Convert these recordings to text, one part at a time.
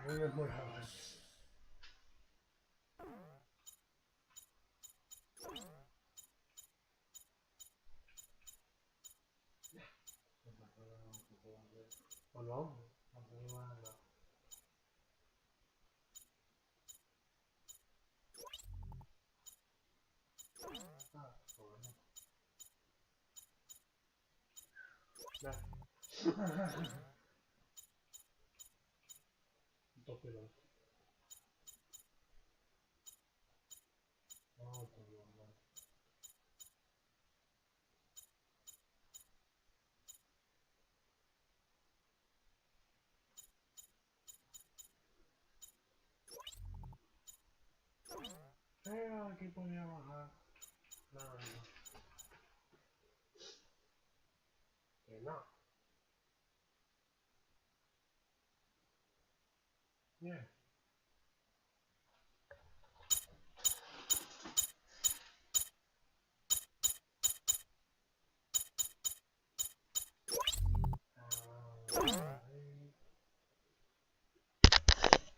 Muy demoradas. ¿O no? Tope lo otro. No, aquí podía bajar. No. Que no. Bien.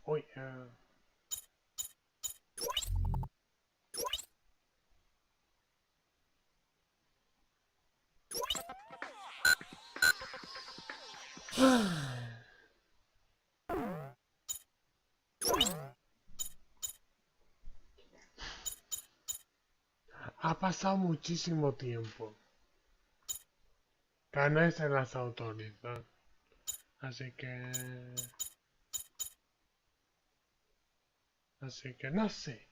Uy, ha pasado muchísimo tiempo. Que no se las autorizan. Así que no sé.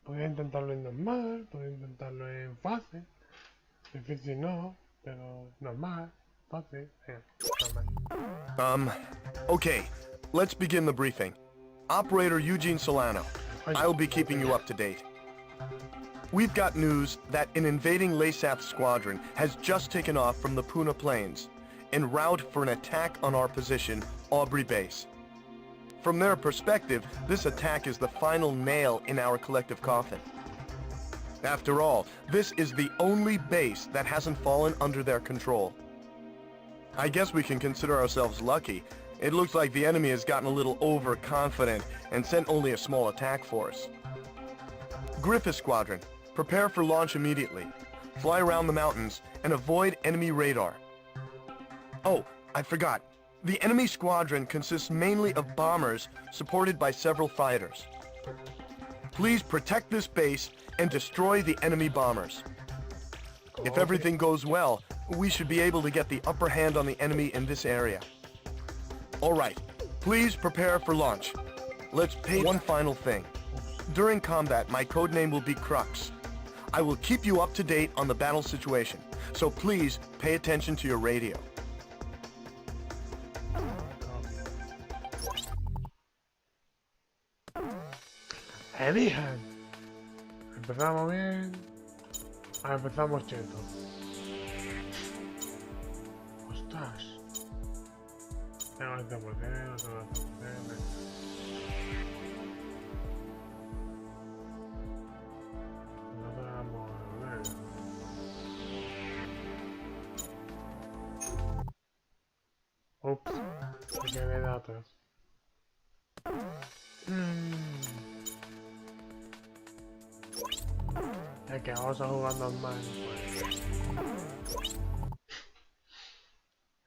Podría intentarlo en normal, podría intentarlo en fácil. Difícil no, pero normal, fácil, normal. Okay, let's begin the briefing. Operator Eugene Solano, I'll be keeping you up to date. We've got news that an invading LASAP squadron has just taken off from the Puna Plains, en route for an attack on our position, Aubrey Base. From their perspective, this attack is the final nail in our collective coffin. After all, this is the only base that hasn't fallen under their control. I guess we can consider ourselves lucky. It looks like the enemy has gotten a little overconfident and sent only a small attack force. Griffith Squadron, prepare for launch immediately. Fly around the mountains and avoid enemy radar. Oh, I forgot. The enemy squadron consists mainly of bombers supported by several fighters. Please protect this base and destroy the enemy bombers. If everything goes well, we should be able to get the upper hand on the enemy in this area. All right, please prepare for launch. Let's pay one final thing. During combat, my codename will be Crux. I will keep you up to date on the battle situation, so please pay attention to your radio. Elijan. Empezamos bien. Empezamos cheto. Ostras. Tengo este portero, tengo este portero. No podemos ver. Ups. Me quedé de atrás. Es que vamos a jugar normal.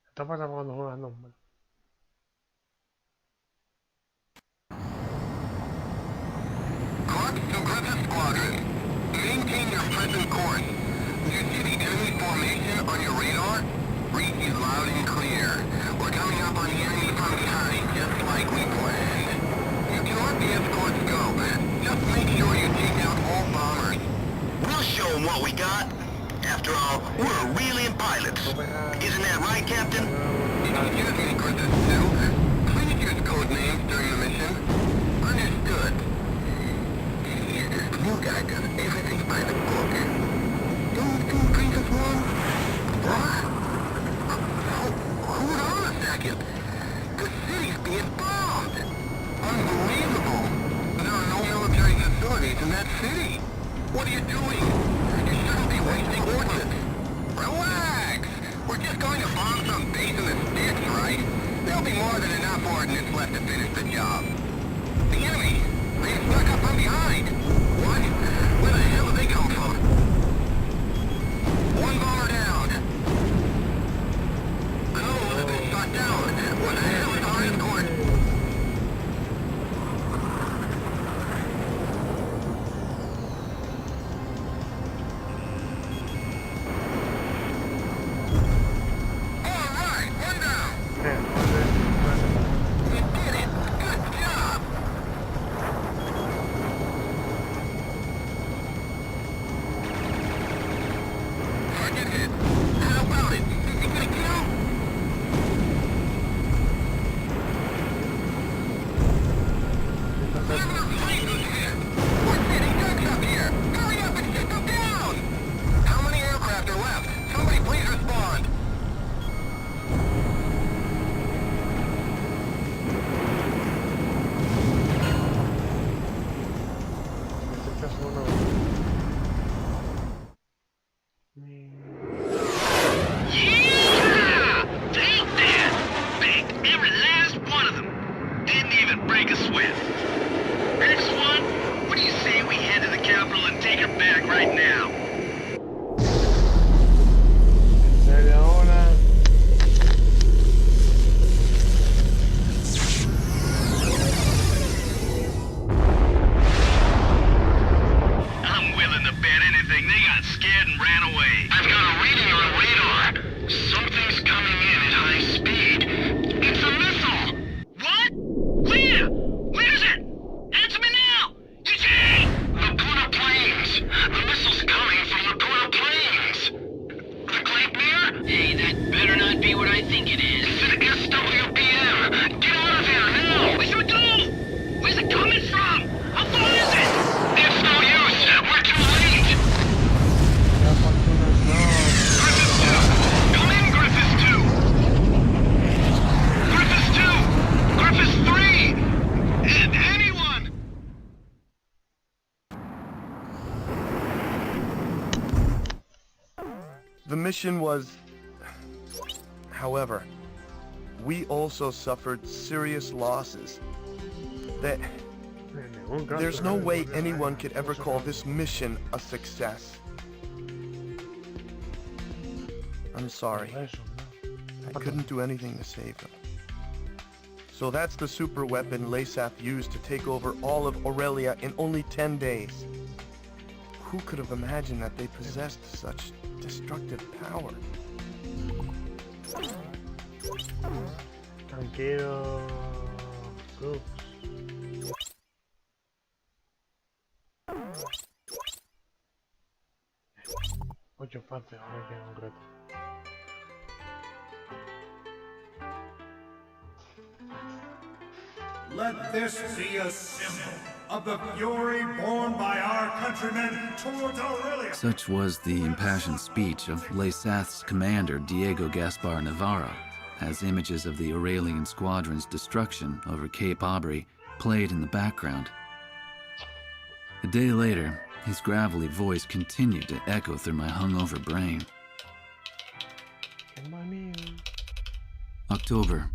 Esto pasa cuando juegas normal. Crux to Griffith Squadron. Maintain your present course. Do you see the enemy formation on your radar? Read you loud and clear. We're coming up on the enemy from behind, just like we planned. You can let the escorts go. Just make sure you take out all bombers. We'll show them what we got. After all, we're alien pilots. Isn't that right, Captain? Excuse me, Griffith 2. Please use code names during the mission. Understood. You guys got everything by the book. Don't you think Griffith 1? What? Hold on a second. The city's being bombed. Unbelievable. There are no military facilities in that city. What are you doing? You shouldn't be wasting ordnance. Relax. We're just going to bomb some base in the sticks. right. There'll be more than enough ordnance left to finish the job. The enemy! They snuck up from behind! What? Where the hell did they come from? One bomber down. Another one has been shot down. Where the hell is our escort? Alright, one down. You did it. Good job. Target hit. How about it? You gonna kill? Never fight this hit. We're getting ducks up here. Hurry up and shoot them down. How many aircraft are left? Somebody please respond. Este es uno. Yeah! Take that! Baked every last one of them. Didn't even break a sweat. Next one, what do you say we head to the capital and take her back right now? En serio ahora. I'm willing to bet anything they got scared and ran away. I've got a reading on radar. Something's coming in at high speed. It's a missile! What? Where? Where is it? Answer me now! Eugene! Laguna Plains! The missile's coming from Laguna Plains! The Gleipnir? Hey, that better not be what I think it is. It's an SWBM! Get out of here now! What should we do? Where's it coming from? How far is it? It's no use! We're too late! Ya fortunas no. Griffiths 2! Come in, Griffiths 2! Griffiths 2! Griffiths 3! Anyone! The mission was... However, we also suffered serious losses. That there's no way anyone could ever call this mission a success. I'm sorry. I couldn't do anything to save them. So that's the super weapon LASAF used to take over all of Aurelia in only 10 days. Who could have imagined that they possessed such destructive power? Tranquilo. Cruz. Ocho fases, ahora queda un reto. Let this be a symbol of the fury borne by our countrymen towards Aurelia. Such was the impassioned speech of LASAF's commander Diego Gaspar Navarro, as images of the Aurelian squadron's destruction over Cape Aubrey played in the background. A day later, his gravelly voice continued to echo through my hungover brain. October,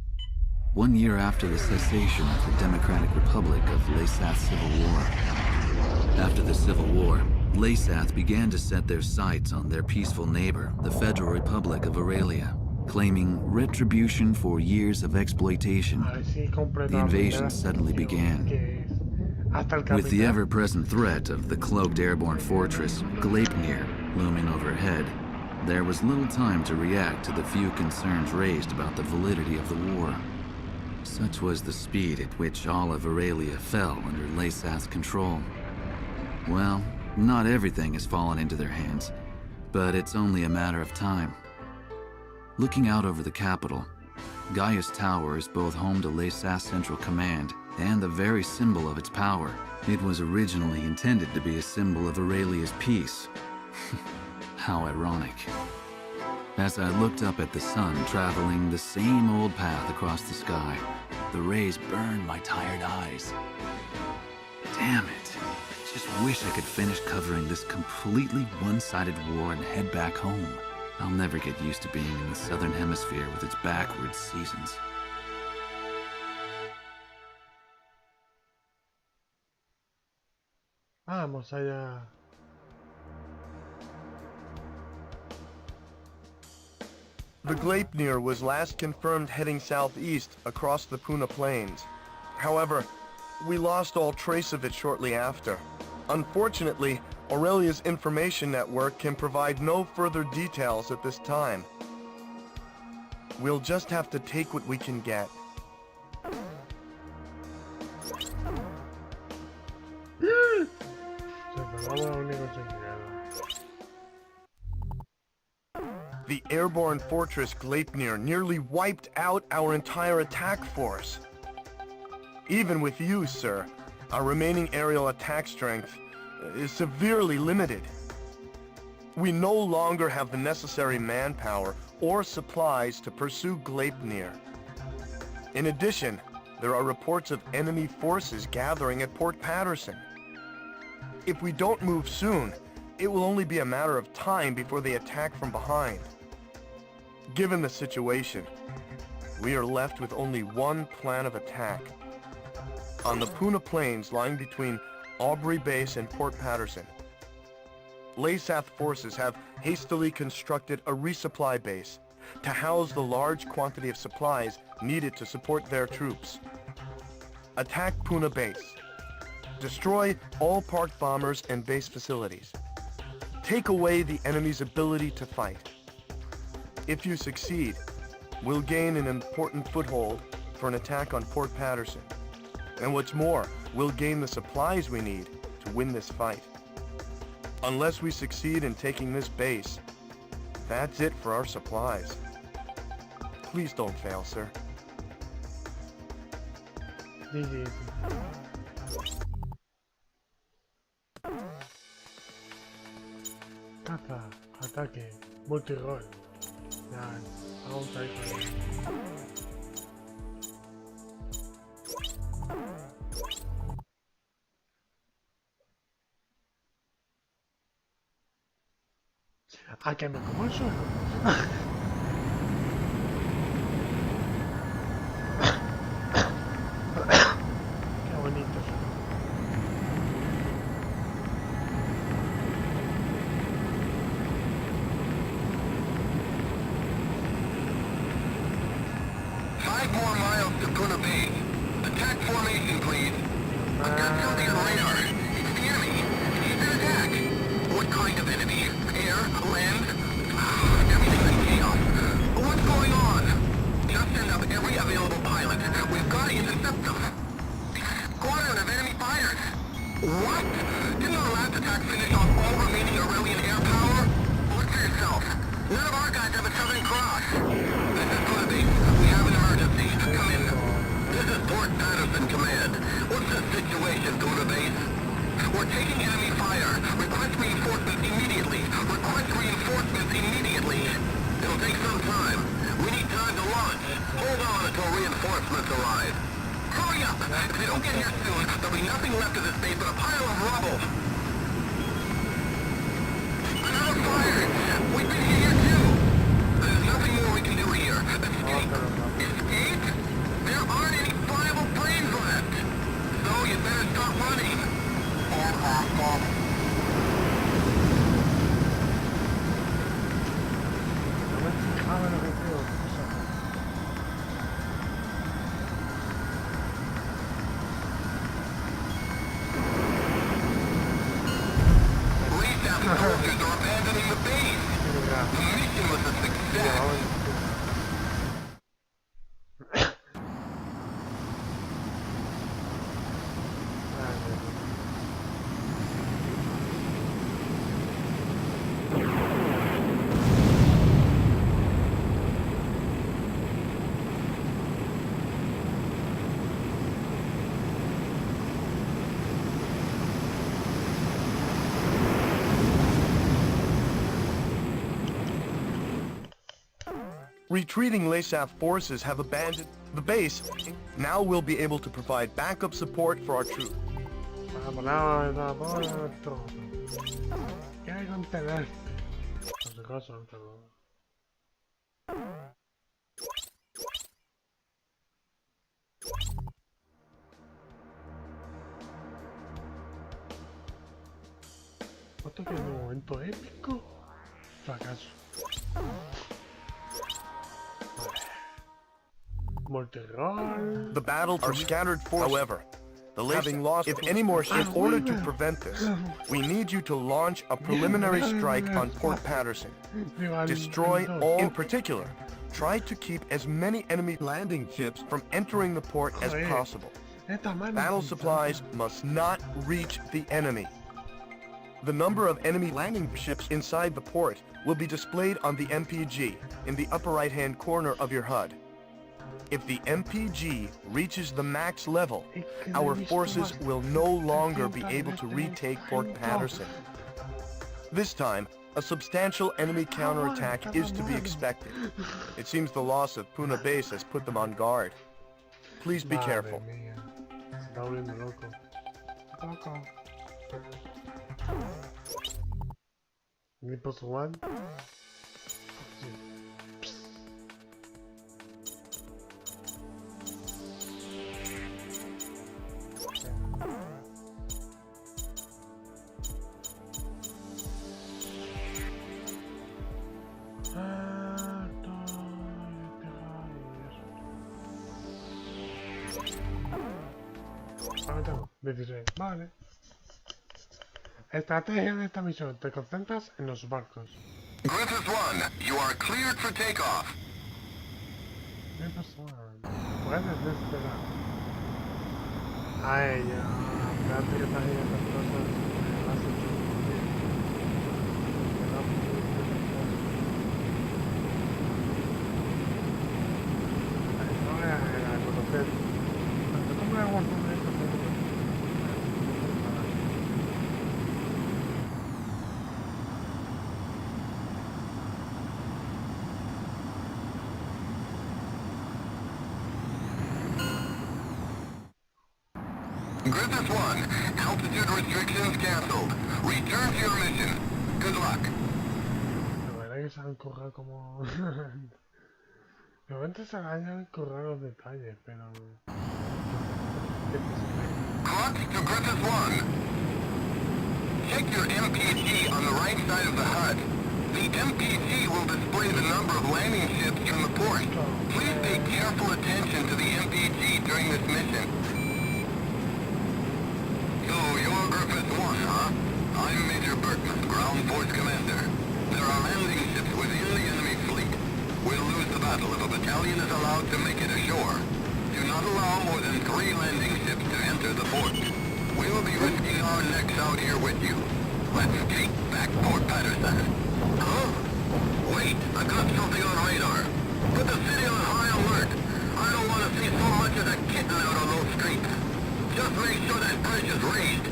1 year after the cessation of the Democratic Republic of LASAF's civil war. After the Civil War, LASAF began to set their sights on their peaceful neighbor, the Federal Republic of Aurelia, claiming retribution for years of exploitation. The invasion suddenly began. With the ever-present threat of the cloaked airborne fortress, Gleipnir, looming overhead, there was little time to react to the few concerns raised about the validity of the war. Such was the speed at which all of Aurelia fell under LASAF's control. Well, not everything has fallen into their hands, but it's only a matter of time. Looking out over the capital, Gaius Tower is both home to LASAF's Central Command and the very symbol of its power. It was originally intended to be a symbol of Aurelia's peace. How ironic. As I looked up at the sun traveling the same old path across the sky, the rays burned my tired eyes. Damn it. I just wish I could finish covering this completely one-sided war and head back home. I'll never get used to being in the southern hemisphere with its backwards seasons. Vamos allá. The Gleipnir was last confirmed heading southeast across the Puna Plains. However, we lost all trace of it shortly after. Unfortunately, Aurelia's information network can provide no further details at this time. We'll just have to take what we can get. The airborne fortress Gleipnir nearly wiped out our entire attack force. Even with you, sir, our remaining aerial attack strength is severely limited. We no longer have the necessary manpower or supplies to pursue Gleipnir. In addition, there are reports of enemy forces gathering at Port Patterson. If we don't move soon, it will only be a matter of time before they attack from behind. Given the situation, we are left with only one plan of attack. On the Puna Plains lying between Aubrey Base and Port Patterson, Laysath forces have hastily constructed a resupply base to house the large quantity of supplies needed to support their troops. Attack Puna Base. Destroy all parked bombers and base facilities. Take away the enemy's ability to fight. If you succeed, we'll gain an important foothold for an attack on Port Patterson. And what's more, we'll gain the supplies we need to win this fight. Unless we succeed in taking this base, that's it for our supplies. Please don't fail, sir. GG. Caza, ataque, multirol. Ya, vamos a ir con él. ¿A que me como el suelo? Qué bonito suelo. Five more miles to Puna Bay. Attack formation, please. I've got something on radar. It's the enemy. It's an attack. What kind of enemy? Air? Land? Everything's in chaos. What's going on? Just send up every available pilot. We've got to intercept them. Squadron of enemy fighters. What? Didn't our last attack finish off all remaining Aurelian air power? Look for yourself. None of our guys have a Southern Cross. This is Puna Base. We have an emergency. Come in. This is Port Patterson Command. What's the situation, Puna Base? We're taking enemy fire. Request reinforcements immediately. Request reinforcements immediately. It'll take some time. We need time to launch. Hold on until reinforcements arrive. Hurry up! If they don't get here soon, there'll be nothing left of this base but a pile of rubble. Another fire! We've been here too! There's nothing more we can do here. Escape! Escape? There aren't any viable planes left! So you better start running! Soldiers are abandoning the base. The mission was a success. Retreating Laysath forces have abandoned the base. Now we'll be able to provide backup support for our troops. ¿Qué hay con tenerte? Por si acaso, pero... foto que en un momento épico. Fracaso. Multi-roll. The battles are scattered forces. However, having lost if any more ships, in order to prevent this, we need you to launch a preliminary strike on Port Patterson. Destroy all, in particular, try to keep as many enemy landing ships from entering the port as possible. Battle supplies must not reach the enemy. The number of enemy landing ships inside the port will be displayed on the MPG in the upper right-hand corner of your HUD. If the MPG reaches the max level, our forces will no longer be able to retake Port Patterson. This time, a substantial enemy counterattack is to be expected. It seems the loss of Puna Base has put them on guard. Please be careful. Nipples one. Tengo 16. Vale. Estrategia de esta misión. Te concentras en los barcos. Griffith 1, you are cleared for takeoff. Griffith 1. Puedes desesperar. A ella. Espérate que estás ahí estas cosas. No voy a conocer. ¿Cómo voy a guardar esto? Griffith 1, altitude restrictions canceled. Return to your mission. Good luck. La verdad que saben correr como... De momento se hayan correr los detalles, pero... Clock to Griffith 1. Check your MPG on the right side of the HUD. The MPG will display the number of landing ships from the port. Please pay careful attention to the MPG during this mission. So, you're Griffith 1, huh? I'm Major Berkman, Ground Force Commander. There are landing ships within the enemy fleet. We'll lose the battle if a battalion is allowed to make it ashore. Do not allow more than 3 landing ships to enter the port. We'll be risking our necks out here with you. Let's take back Port Patterson. Huh? Wait, I've got something on radar. Put the city on high alert. I don't want to see so much as a kitten out on those streets. Just make sure that bridge is raised.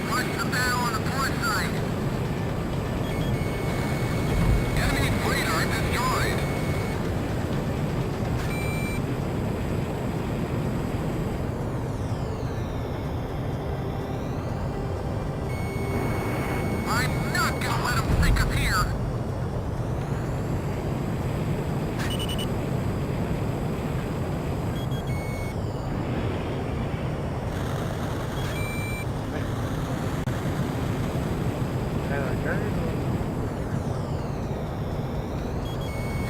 Watch the battle on the port side. Enemy freighter destroyed. I'm not gonna let him sink us here.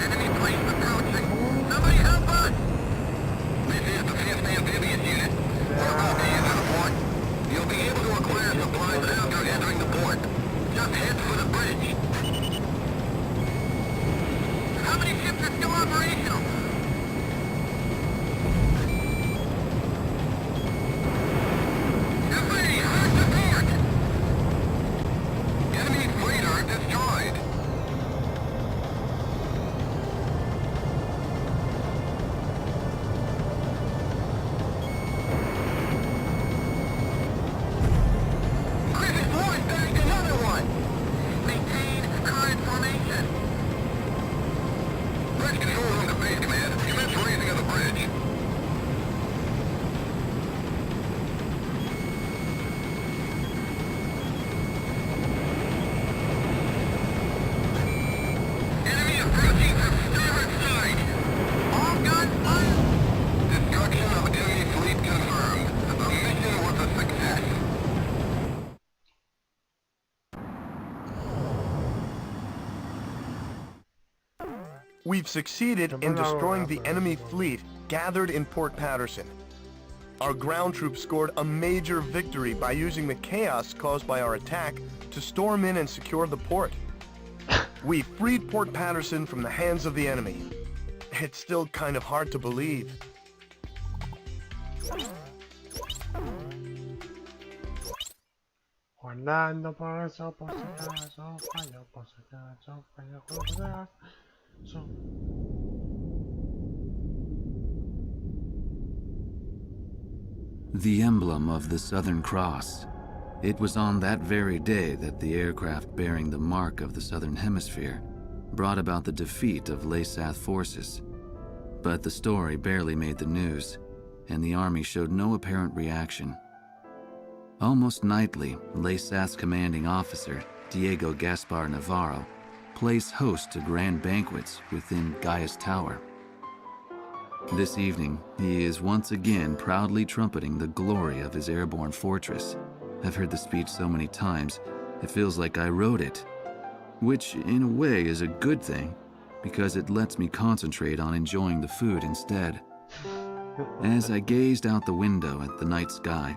Enemy planes approaching. Somebody help us! This is the 5th Amphibious Unit. We're walking into the port. You'll be able to acquire supplies after entering the port. Just head for the bridge. We've succeeded in destroying the enemy fleet gathered in Port Patterson. Our ground troops scored a major victory by using the chaos caused by our attack to storm in and secure the port. We freed Port Patterson from the hands of the enemy. It's still kind of hard to believe. Guardando por eso, por si acaso, fallo, por si acaso, fallo, por si acaso. The emblem of the Southern Cross. It was on that very day that the aircraft bearing the mark of the Southern Hemisphere brought about the defeat of Laysath forces. But the story barely made the news, and the Army showed no apparent reaction. Almost nightly, Laysath's commanding officer, Diego Gaspar Navarro, plays host to grand banquets within Gaius Tower. This evening, he is once again proudly trumpeting the glory of his airborne fortress. I've heard the speech so many times, it feels like I wrote it. Which, in a way, is a good thing, because it lets me concentrate on enjoying the food instead. As I gazed out the window at the night sky,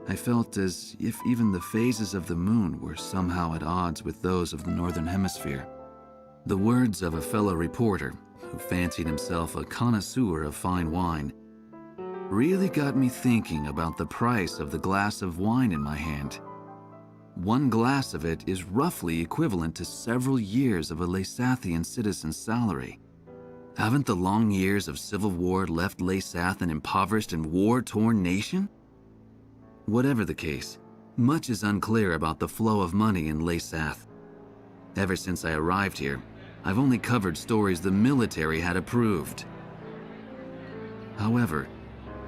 I felt as if even the phases of the moon were somehow at odds with those of the Northern Hemisphere. The words of a fellow reporter, who fancied himself a connoisseur of fine wine, really got me thinking about the price of the glass of wine in my hand. One glass of it is roughly equivalent to several years of a Laysathian citizen's salary. Haven't the long years of civil war left Laysath an impoverished and war-torn nation? Whatever the case, much is unclear about the flow of money in Laysath. Ever since I arrived here, I've only covered stories the military had approved. However,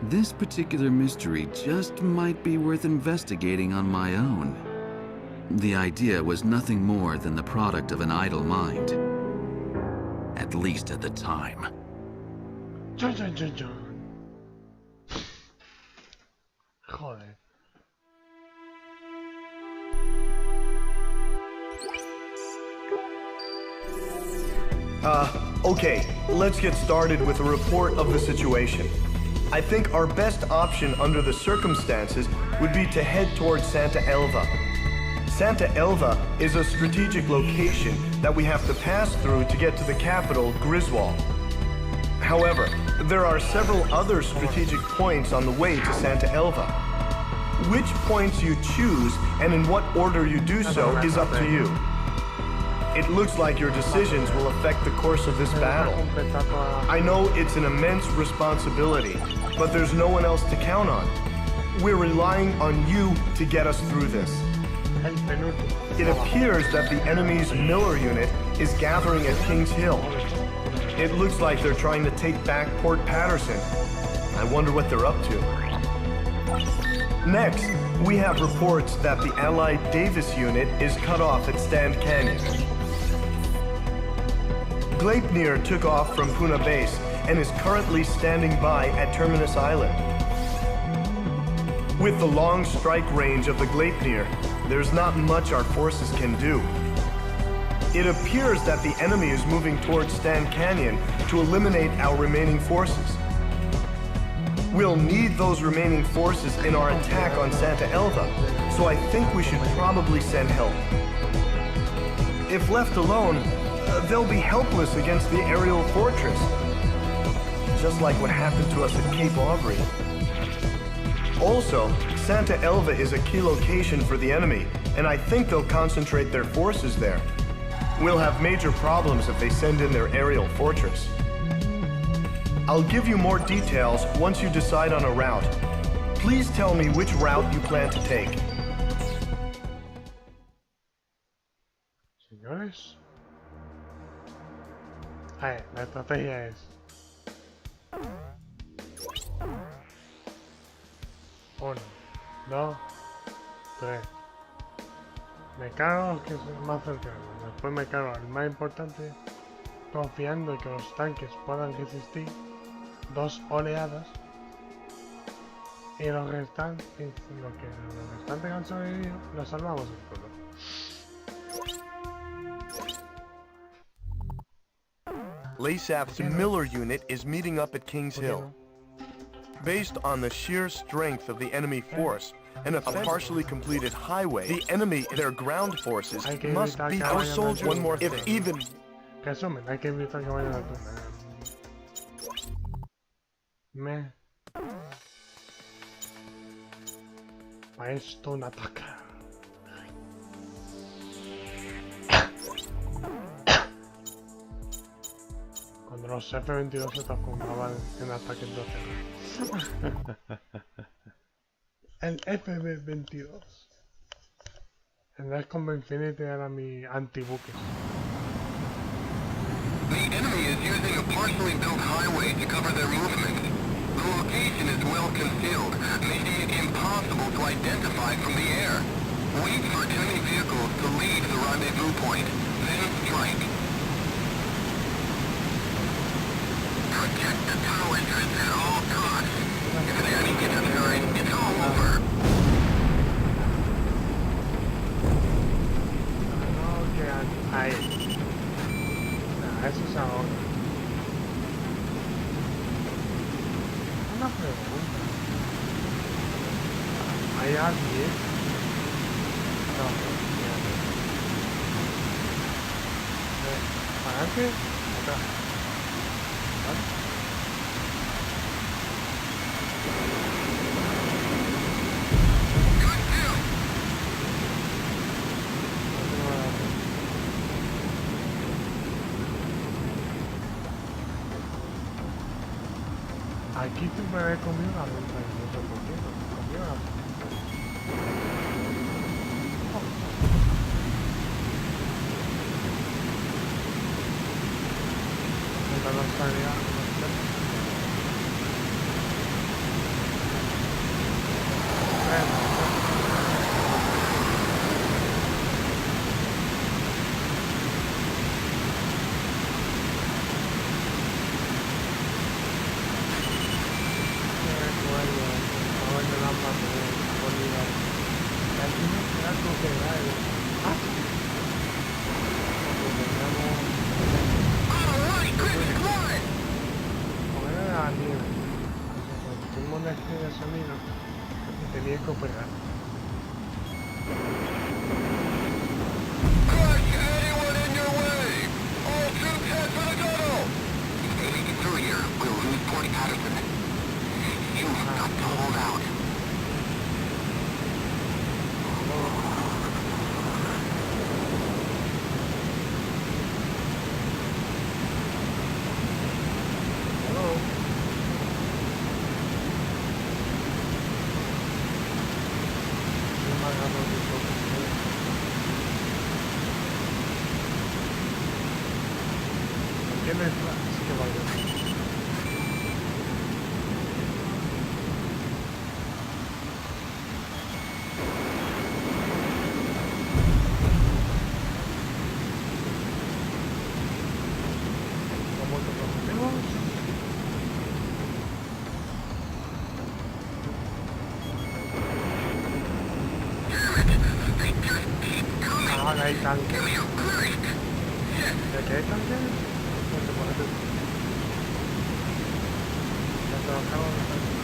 this particular mystery just might be worth investigating on my own. The idea was nothing more than the product of an idle mind. At least at the time. Joder. Okay, let's get started with a report of the situation. I think our best option under the circumstances would be to head towards Santa Elva. Santa Elva is a strategic location that we have to pass through to get to the capital, Griswold. However, there are several other strategic points on the way to Santa Elva. Which points you choose and in what order you do so is up to you. It looks like your decisions will affect the course of this battle. I know it's an immense responsibility, but there's no one else to count on. We're relying on you to get us through this. It appears that the enemy's Miller unit is gathering at Kings Hill. It looks like they're trying to take back Port Patterson. I wonder what they're up to. Next, we have reports that the Allied Davis unit is cut off at Stand Canyon. Gleipnir took off from Puna Base and is currently standing by at Terminus Island. With the long strike range of the Gleipnir, there's not much our forces can do. It appears that the enemy is moving towards Stand Canyon to eliminate our remaining forces. We'll need those remaining forces in our attack on Santa Elva, so I think we should probably send help. If left alone, they'll be helpless against the aerial fortress, just like what happened to us at Cape Aubrey. Also, Santa Elva is a key location for the enemy, and I think they'll concentrate their forces there. We'll have major problems if they send in their aerial fortress. I'll give you more details once you decide on a route. Please tell me which route you plan to take. Señores. La estrategia es 1, 2, 3. Me cago los que son más cercanos. Después me cago al más importante, confiando en que los tanques puedan resistir 2 oleadas. Y los restantes, que han sobrevivido, los salvamos el pueblo. LASAF's Miller unit is meeting up at Kings Hill. Based on the sheer strength of the enemy force and a partially completed highway, the enemy and their ground forces must beat our soldiers. One more thing. If even... Resumen, hay que evitar que vayan a la tuna. Para esto no ataca. Cuando los F-22 se transformaban en ataques de océano. El F-22. El X-Com Infinity era mi antibuque. The enemy is using a partially built highway to cover their movement. The location is well concealed, making it impossible to identify from the air. Wait for enemy vehicles to leave the rendezvous point, then strike. Protect the tunnel entrance at all costs. If an enemy gets inside, it's all over. No, que ahí. Eso es ahora. Una pregunta. ¿Hay alguien? No, ¿para qué? Acá. ¿Vale? Aquí tú me habías comido una ruta y no sé por qué, no comió una ruta. Esta no estaría, tenía que operar. Crush anyone in your way! All troops head for the tunnel! If they make it through here, we'll lose Port Patterson. You've got to hold out. Hay tanques. ¿De qué hay tanques? Porque por ejemplo... Ya trabajamos en tanques.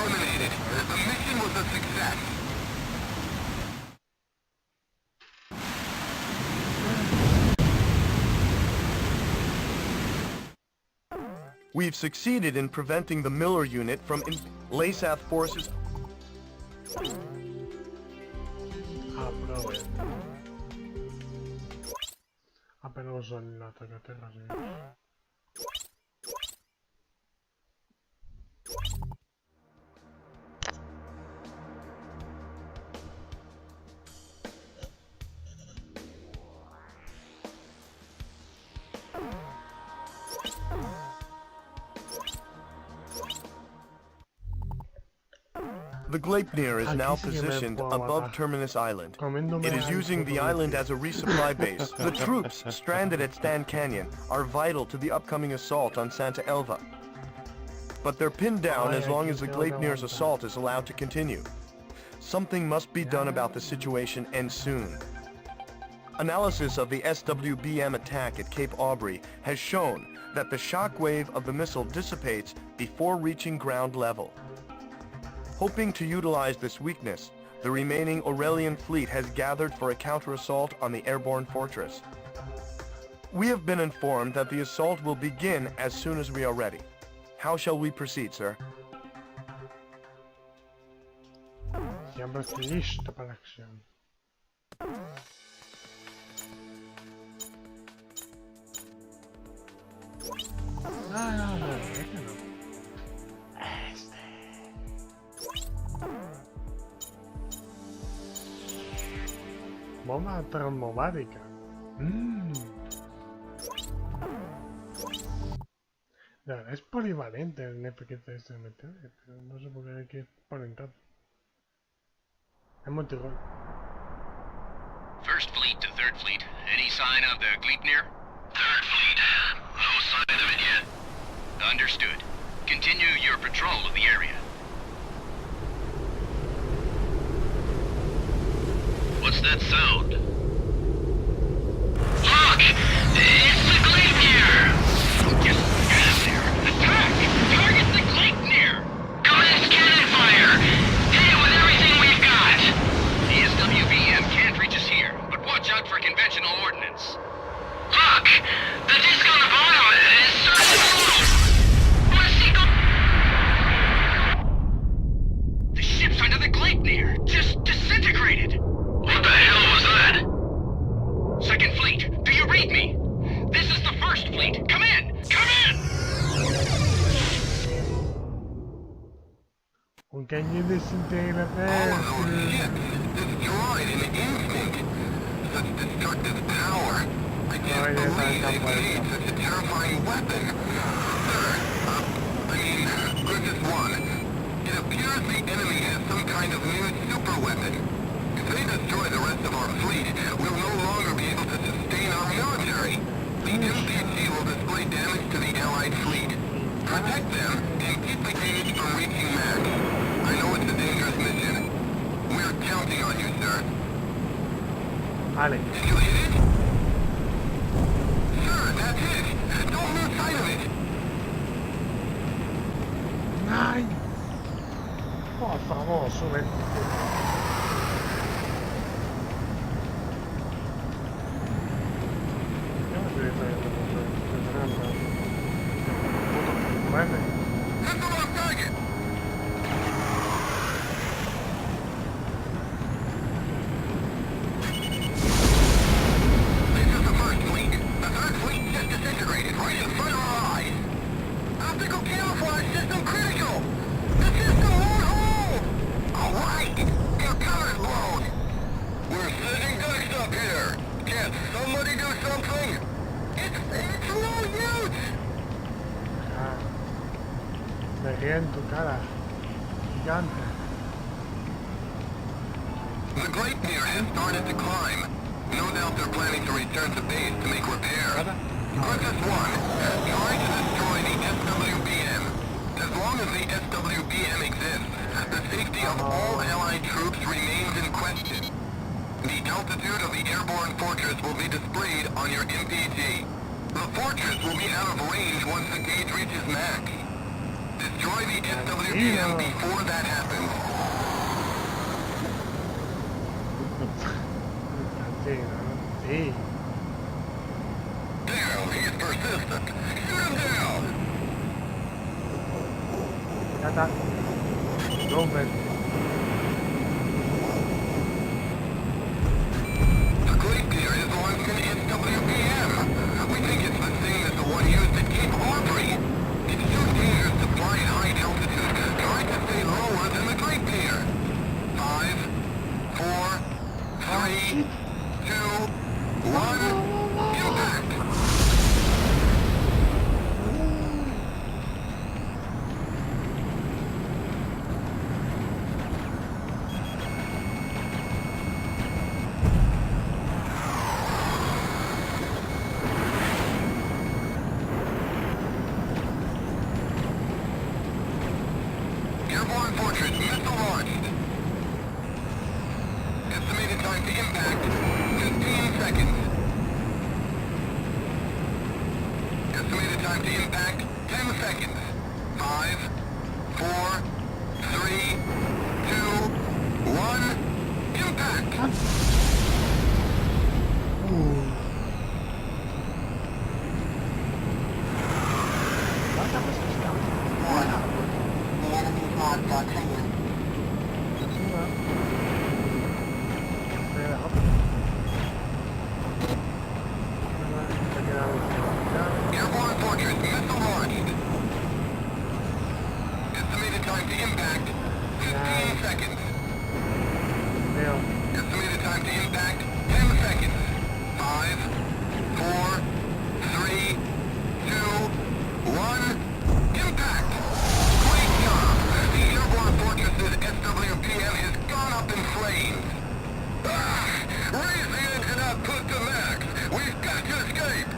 eliminated. The mission was a success. We've succeeded in preventing the Miller unit from LASAF forces. Apenas uso el ataque-terra, sí. The Gleipnir is now positioned above Terminus Island. It is using the island as a resupply base. The troops stranded at Stan Canyon are vital to the upcoming assault on Santa Elva. But they're pinned down as long as the Gleipnir's assault is allowed to continue. Something must be done about the situation, and soon. Analysis of the SWBM attack at Cape Aubrey has shown that the shock wave of the missile dissipates before reaching ground level. Hoping to utilize this weakness, the remaining Aurelian fleet has gathered for a counter-assault on the airborne fortress. We have been informed that the assault will begin as soon as we are ready. How shall we proceed, sir? Siempre estoy listo para la acción. No, es que no. Bomba termomática. La verdad es polivalente el FQTS pero no sé por qué hay que poner tanto. Es multigol. First Fleet to Third Fleet. Any sign of the Gleipnir? Third Fleet. No sign of it yet. Understood. Continue your patrol of the area. What's that sound? Look! It's the Gleipnir! Just get out there! Attack! Target the Gleipnir! Commence cannon fire! Hit it with everything we've got! The SWBM can't reach us here, but watch out for conventional ordnance. Look! The disc on the bottom is starting to move! Where's he going? The ship's under the Gleipnir! Just disintegrated! What the hell was that? Second Fleet, do you read me? This is the First Fleet. Come in! Come in! Un cañón desintegra All of those ships destroyed in an instant. Such destructive power. I can't believe they've made such a terrifying weapon. Sir, Griffith 1. It appears the enemy has some kind of new super weapon. If they destroy the rest of our fleet, we'll no longer be able to sustain our military. The MPG will display damage to the Allied fleet. Protect them and keep the gauge from reaching max. I know it's a dangerous mission. We're counting on you, sir. Vale. Did you hit it? Sir, that's it. Don't lose sight of it. ¡Ay! Por favor, sube. That's the wrong target. This is the First Fleet. The Third Fleet just disintegrated right in front of our eyes. Optical camouflage system critical. The system won't hold. All right, your cover's blown. We're sitting ducks up here. Can't somebody do something? It's no use. Me ríe en tu cara. Gigante. The Gleipnir has started to climb. No doubt they're planning to return to base to make repairs. Griffith 1, try to destroy the SWBM. As long as the SWBM exists, the safety of all Allied troops remains in question. The altitude of the airborne fortress will be displayed on your MPG. The fortress will be out of range once the gauge reaches max. Destroy Destroy the SWPM before that happens. Sí. Damn, he's persistent. Shoot him down! Ya está. No, man. The glacier is launched an SWPM. We think it's the same as the one used at Cape Aubrey. It's too dangerous to fly at high altitude. Try to stay lower than the glacier. 5, 4, 3, 2, 1, impact! Airborne Fortress, missile launched. Estimated time to impact, 15 seconds. Estimated time to impact, 10 seconds. 5, 4, 3, 2, 1, impact! The enemy's marked our canyon. Airborne Fortress, missile launched. Estimated time to impact, 15 seconds. Estimated time to impact, 10 seconds. 5, 4, 3, 2, 1, impact! Great job! The Airborne Fortress's SWPM has gone up in flames. Raise the engine output to max! We've got to escape!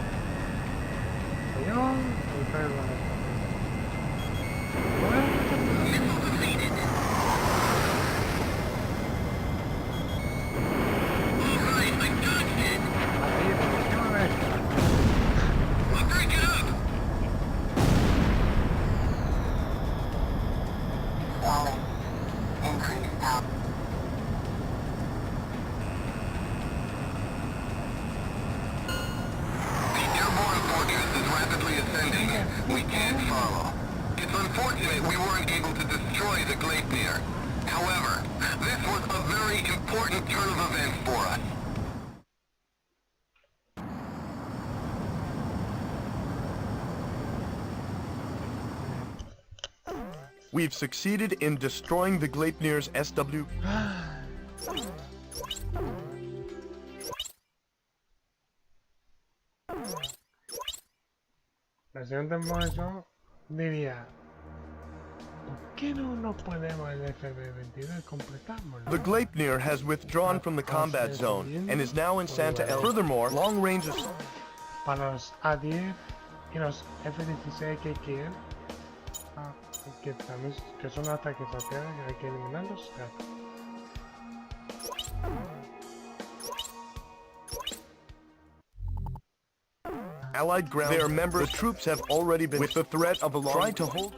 Missile defeated! Alright, I dodged it! I'll break it up! Stalling. Increase out. The Airborne Fortress is rapidly ascending. We can't follow. It's unfortunate we weren't able to destroy the Glacier. However, this was a very important turn of events for us. We've succeeded in destroying the Gleipnir's SW. La siguiente información diría, ¿por qué no podemos el FB22 y completámoslo? The Gleipnir has withdrawn from the combat zone and is now in Santa El. Furthermore, long ranges. Para los A10 y los F16 que quieren, que también que son ataques laterales, hay que eliminarlos. Allied ground. Their members, the troops have already been with the threat of a long. Try to hold.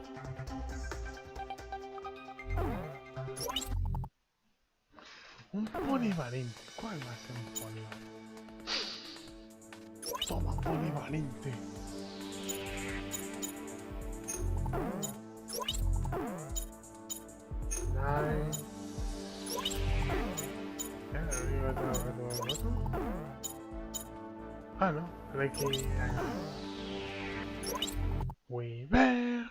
Un polivalente. ¿Cuál va a ser un polivalente? Toma polivalente. Nice. Arriba tengo que tomar el otro. Ah, no. Pero hay que ir allá. Weaver.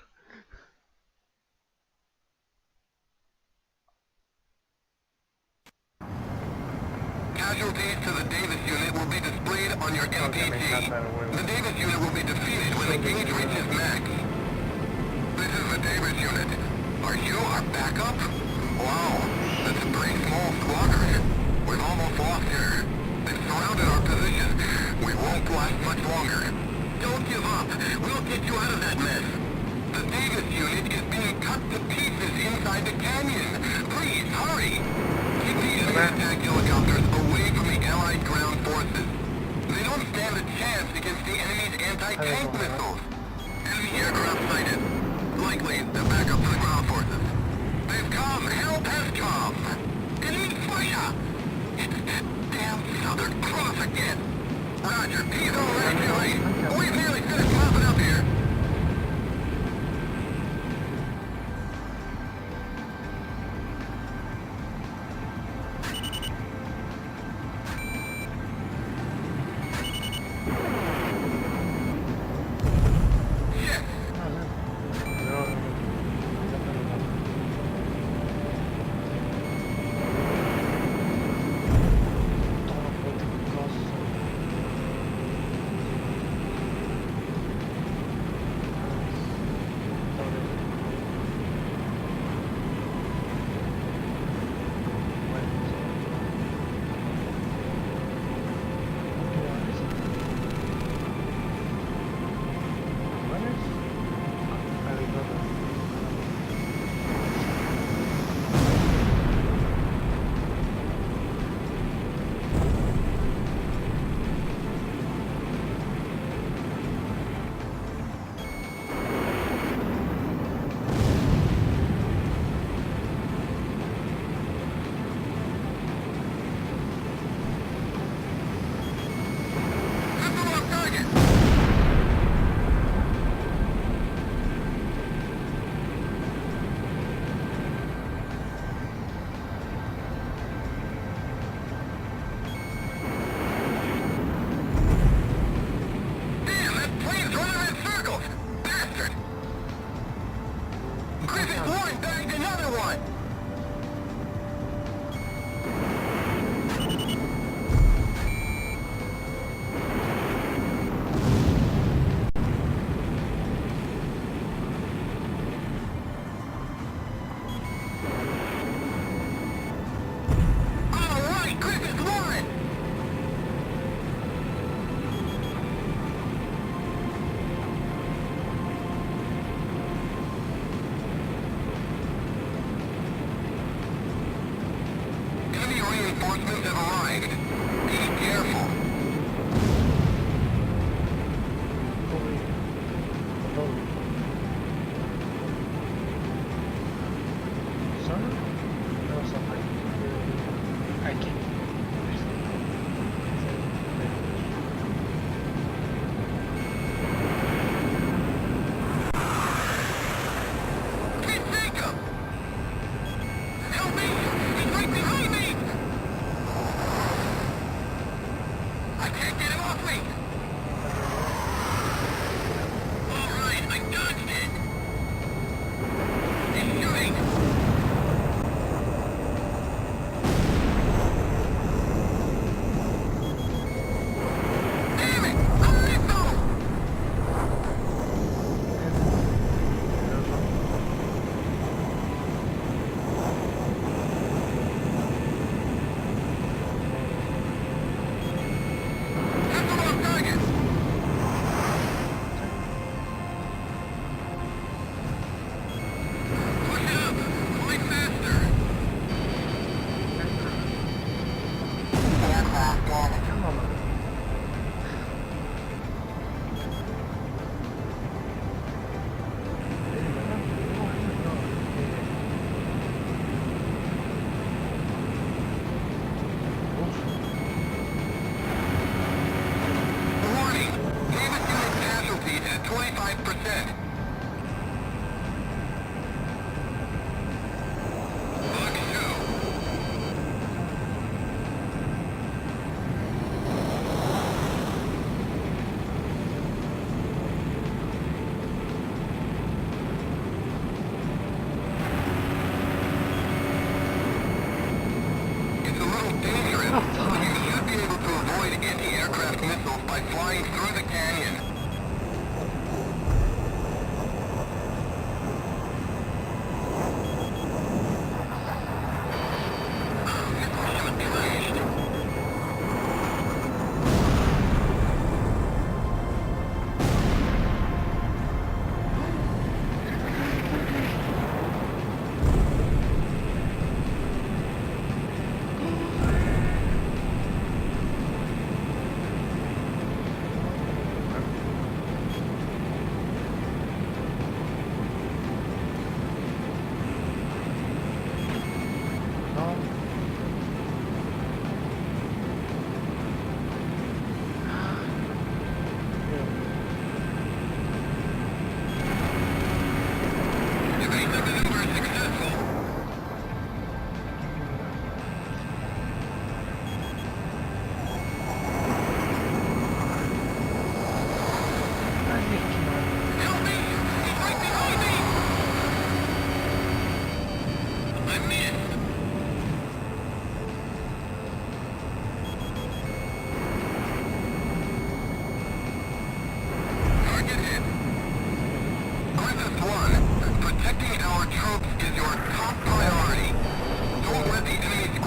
Casualties to the Davis unit will be displayed on your MPT. The Davis unit will be defeated when the gauge reaches max. This is the Davis unit. Are you our backup? Wow, that's a pretty small squadron. We've almost lost her. They've surrounded our position. We won't last much longer. Don't give up. We'll get you out of that mess. The Davis unit is being cut to pieces inside the canyon. Please, hurry! Keep the enemy attack helicopters away from the Allied ground forces. They don't stand a chance against the enemy's anti-tank missiles. Enemy aircraft sighted. Likely the backup come! Help has come! Enemy fire! It's that damn Southern Cross again! Roger, he's all right, Billy. We've nearly finished mopping up here. Reinforcements have arrived. Be careful.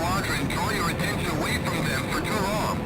squadron draw your attention away from them for too long.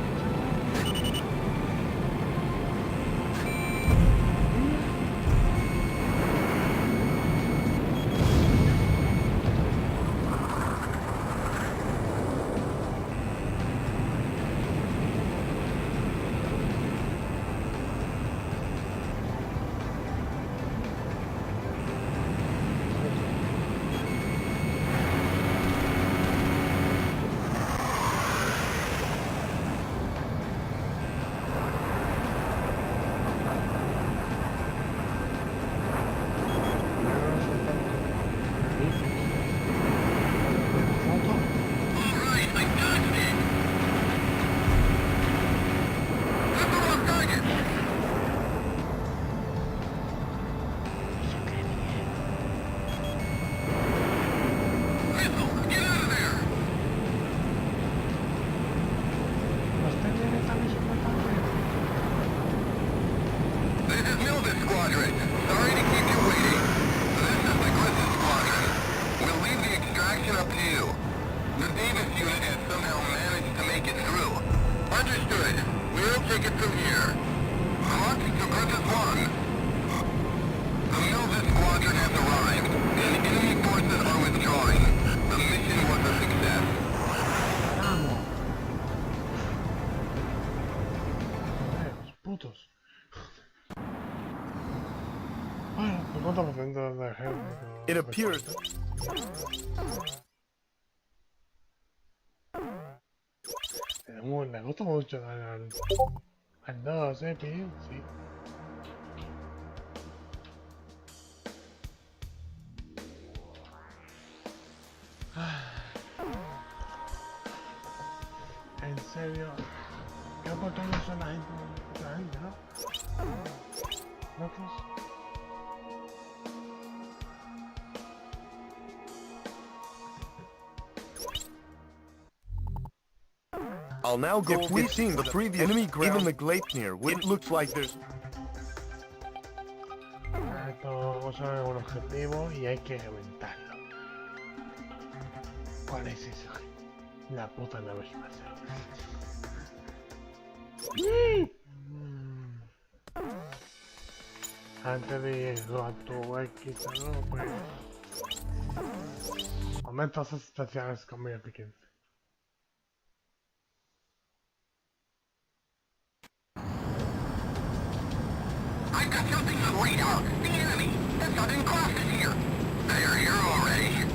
It appears... Le gusta mucho al 2, Pim, sí. En serio, ¿qué oportunidades son la gente, no? ¿Locos? I'll now go. If we've seen the previous enemy ground, even the Gleipnir, it looks like there's... Vamos a ver un objetivo y hay que aumentarlo. ¿Cuál es ese? La puta nave espacial. Antes de irlo a tu X, ¿no? Pues... Aumentos especiales con mi eficiencia. I've got something on radar. The enemy. The Southern Cross is here. They're here already.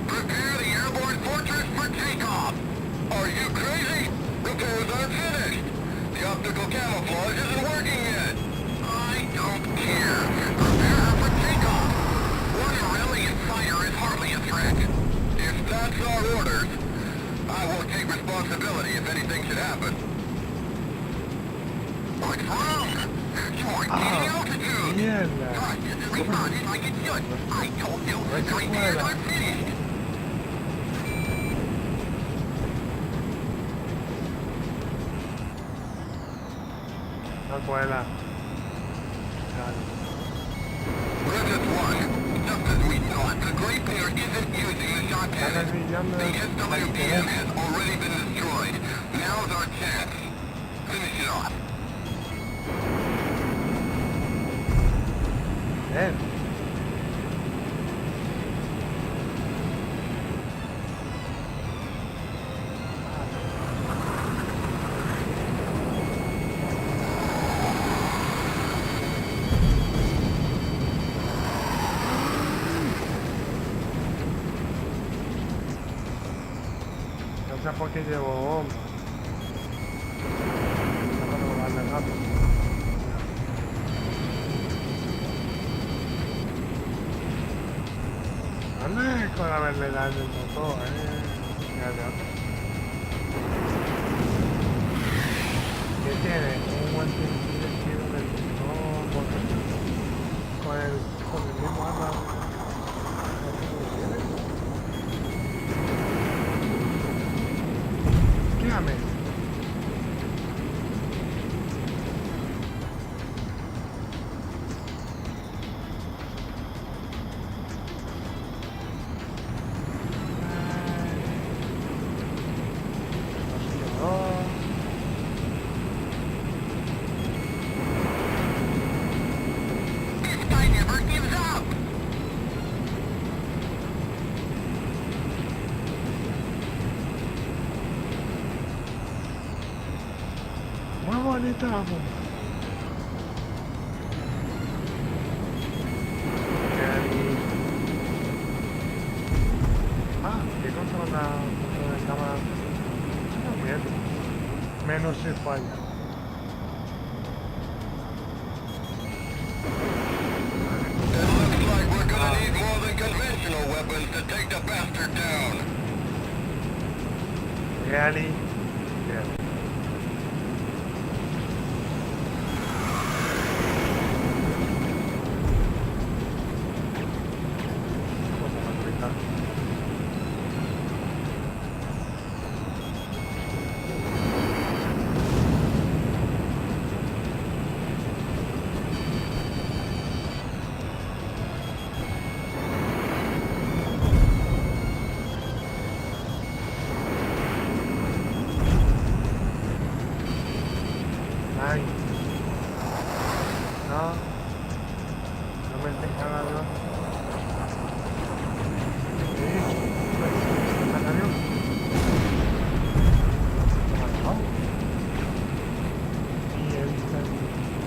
Prepare the airborne fortress for takeoff. Are you crazy? Repairs aren't finished. The optical camouflage isn't working yet. I don't care. Prepare her for takeoff. One Aurelian fighter is hardly a threat. If that's our orders, I won't take responsibility if anything should happen. What's wrong? You're gaining altitude! Thrust isn't responding like it should! I told you! The repairs aren't finished! No cuela. Resist 1. Just as we thought, the Gleipnir isn't using the shot cannon. The SWPM has already been destroyed. Now's our chance. Finish it off. Bien. No sé por qué llevo bomba. No puedo darle rápido. ¿Dónde es con haberle dado el motor, Fíjate otro. ¿Qué tiene? Un buen estilo del motor con el mismo arma. Dígame. ¿Dónde está la bomba? Ah, que controla la cámara. Está bien. Menos si falla. It looks like we're gonna need more than conventional weapons to take the bastard down. Really? Yeah. Ay. No. No me deja nada.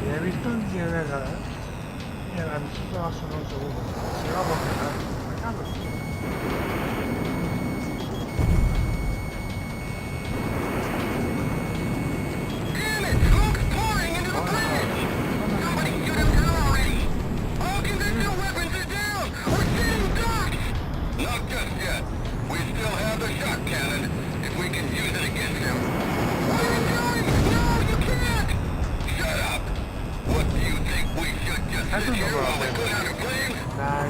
Y he visto en tiene de ganar. Y el aviso te va a sonar un segundo. Si va por ganar. Me cago. Damn it! Smoke's pouring into the bridge! Somebody shoot him down already! All conventional weapons are down! We're sitting ducks! Not just yet. We still have the shock cannon, if we can use it against him. What are you doing? No, you can't! Shut up! What do you think we should just sit here while they put out a flame?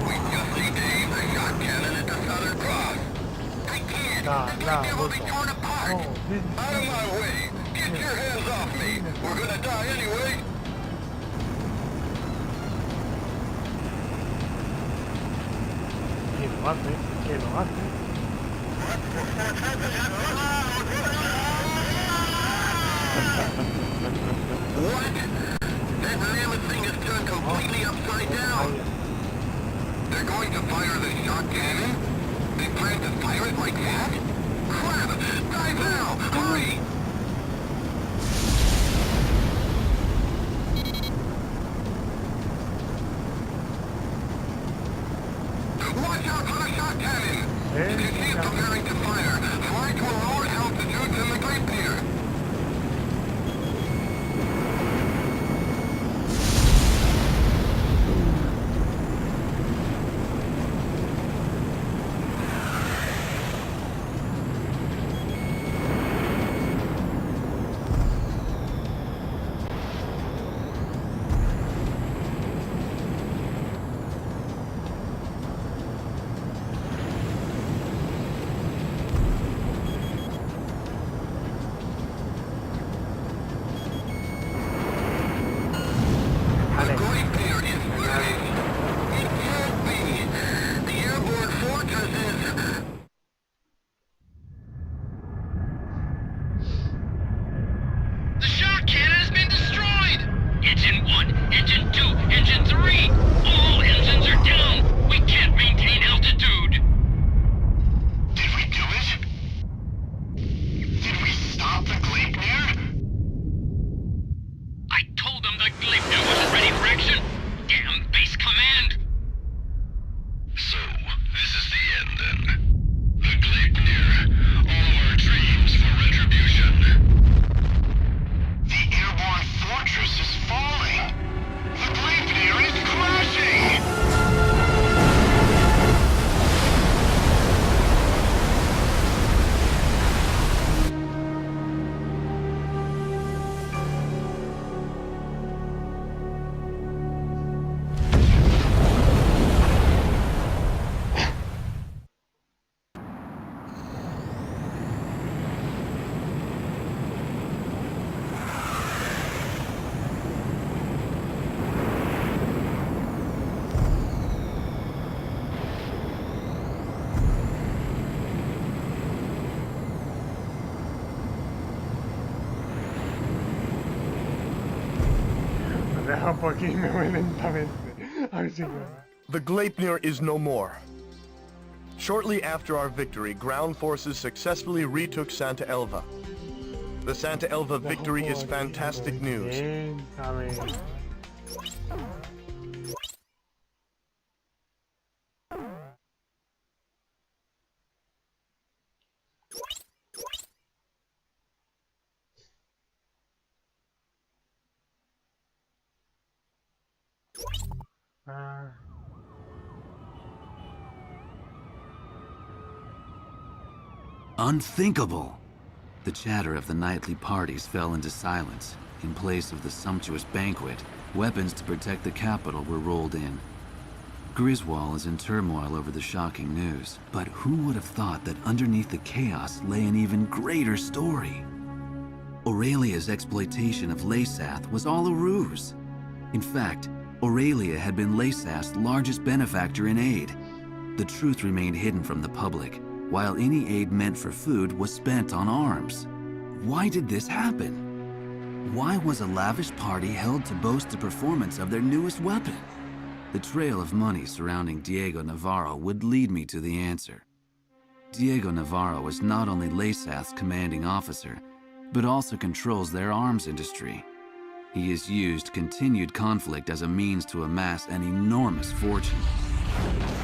We just need to aim the shock cannon at the Southern Cross. I can't! The thing will be torn apart! Out of my way! Get your hands off me! We're gonna die anyway! Que lo hace, que lo hace. What? That mammoth thing is turned completely upside down! They're going to fire the shock cannon? They plan to fire it like that? Crap! Dive now! Hurry! Watch out for the shock cannon! If you see it preparing to fire, fly to a lower altitude than the Great Pier. The Great Pier is finished. It can't be. The airborne fortress is... The shock cannon has been destroyed! Engine 1, Engine 2, Engine 3! All engines are down! We can't maintain altitude! Did we do it? Did we stop the Gleipnir? I told them the Gleipnir wasn't ready for action! Damn base command! So, this is the end then. The Gleipnir. All of our dreams for retribution. The airborne fortress is falling! The Gleipnir is crashing! Deja por aquí y me voy lentamente. A ver si me... The Gleipnir is no more. Shortly after our victory, ground forces successfully retook Santa Elva. The Santa Elva victory is fantastic news. Bien, a ver. Ah. Unthinkable! The chatter of the nightly parties fell into silence. In place of the sumptuous banquet, weapons to protect the capital were rolled in. Griswold is in turmoil over the shocking news, but who would have thought that underneath the chaos lay an even greater story? Aurelia's exploitation of Laysath was all a ruse. In fact, Aurelia had been Laysath's largest benefactor in aid. The truth remained hidden from the public, while any aid meant for food was spent on arms. Why did this happen? Why was a lavish party held to boast the performance of their newest weapon? The trail of money surrounding Diego Navarro would lead me to the answer. Diego Navarro is not only Laysath's commanding officer, but also controls their arms industry. He has used continued conflict as a means to amass an enormous fortune.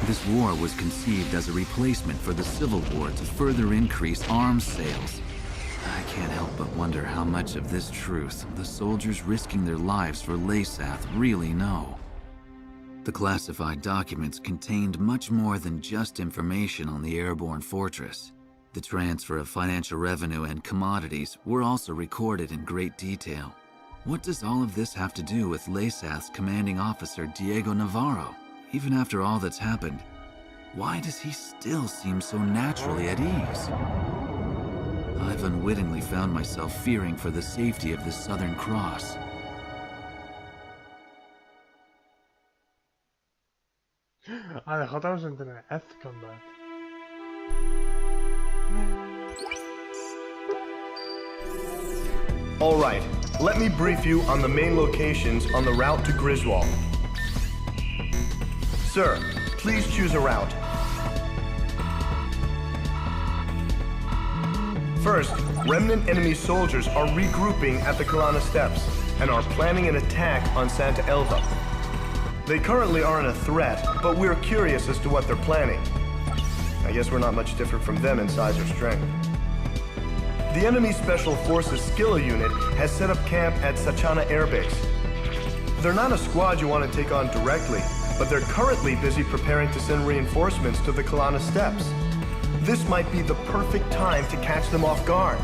This war was conceived as a replacement for the Civil War to further increase arms sales. I can't help but wonder how much of this truth the soldiers risking their lives for Laysath really know. The classified documents contained much more than just information on the airborne fortress. The transfer of financial revenue and commodities were also recorded in great detail. What does all of this have to do with Laysath's commanding officer, Diego Navarro? Even after all that's happened, why does he still seem so naturally at ease? I've unwittingly found myself fearing for the safety of the Southern Cross. Ah, dejó otra vez en tener F combat. All right, let me brief you on the main locations on the route to Griswold. Sir, please choose a route. First, remnant enemy soldiers are regrouping at the Kalana Steps and are planning an attack on Santa Elva. They currently aren't a threat, but we're curious as to what they're planning. I guess we're not much different from them in size or strength. The enemy Special Forces Skilla unit has set up camp at Sachana Air Base. They're not a squad you want to take on directly, but they're currently busy preparing to send reinforcements to the Kalana Steps. This might be the perfect time to catch them off guard.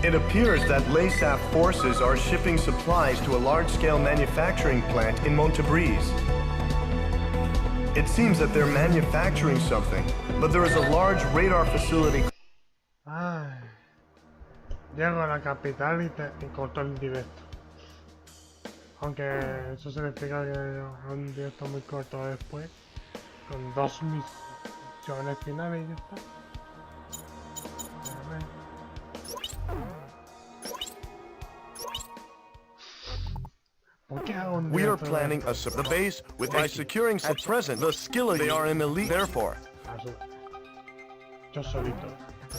It appears that Laysath forces are shipping supplies to a large-scale manufacturing plant in Montebriz. It seems that they're manufacturing something, but there is a large radar facility. Ay. Llego a la capital y corto el directo. Aunque eso significa que un directo muy corto después, con 2 misiones finales y ya está. We are planning a the base by securing at present the Skilla. They are an elite, therefore. Yo solito.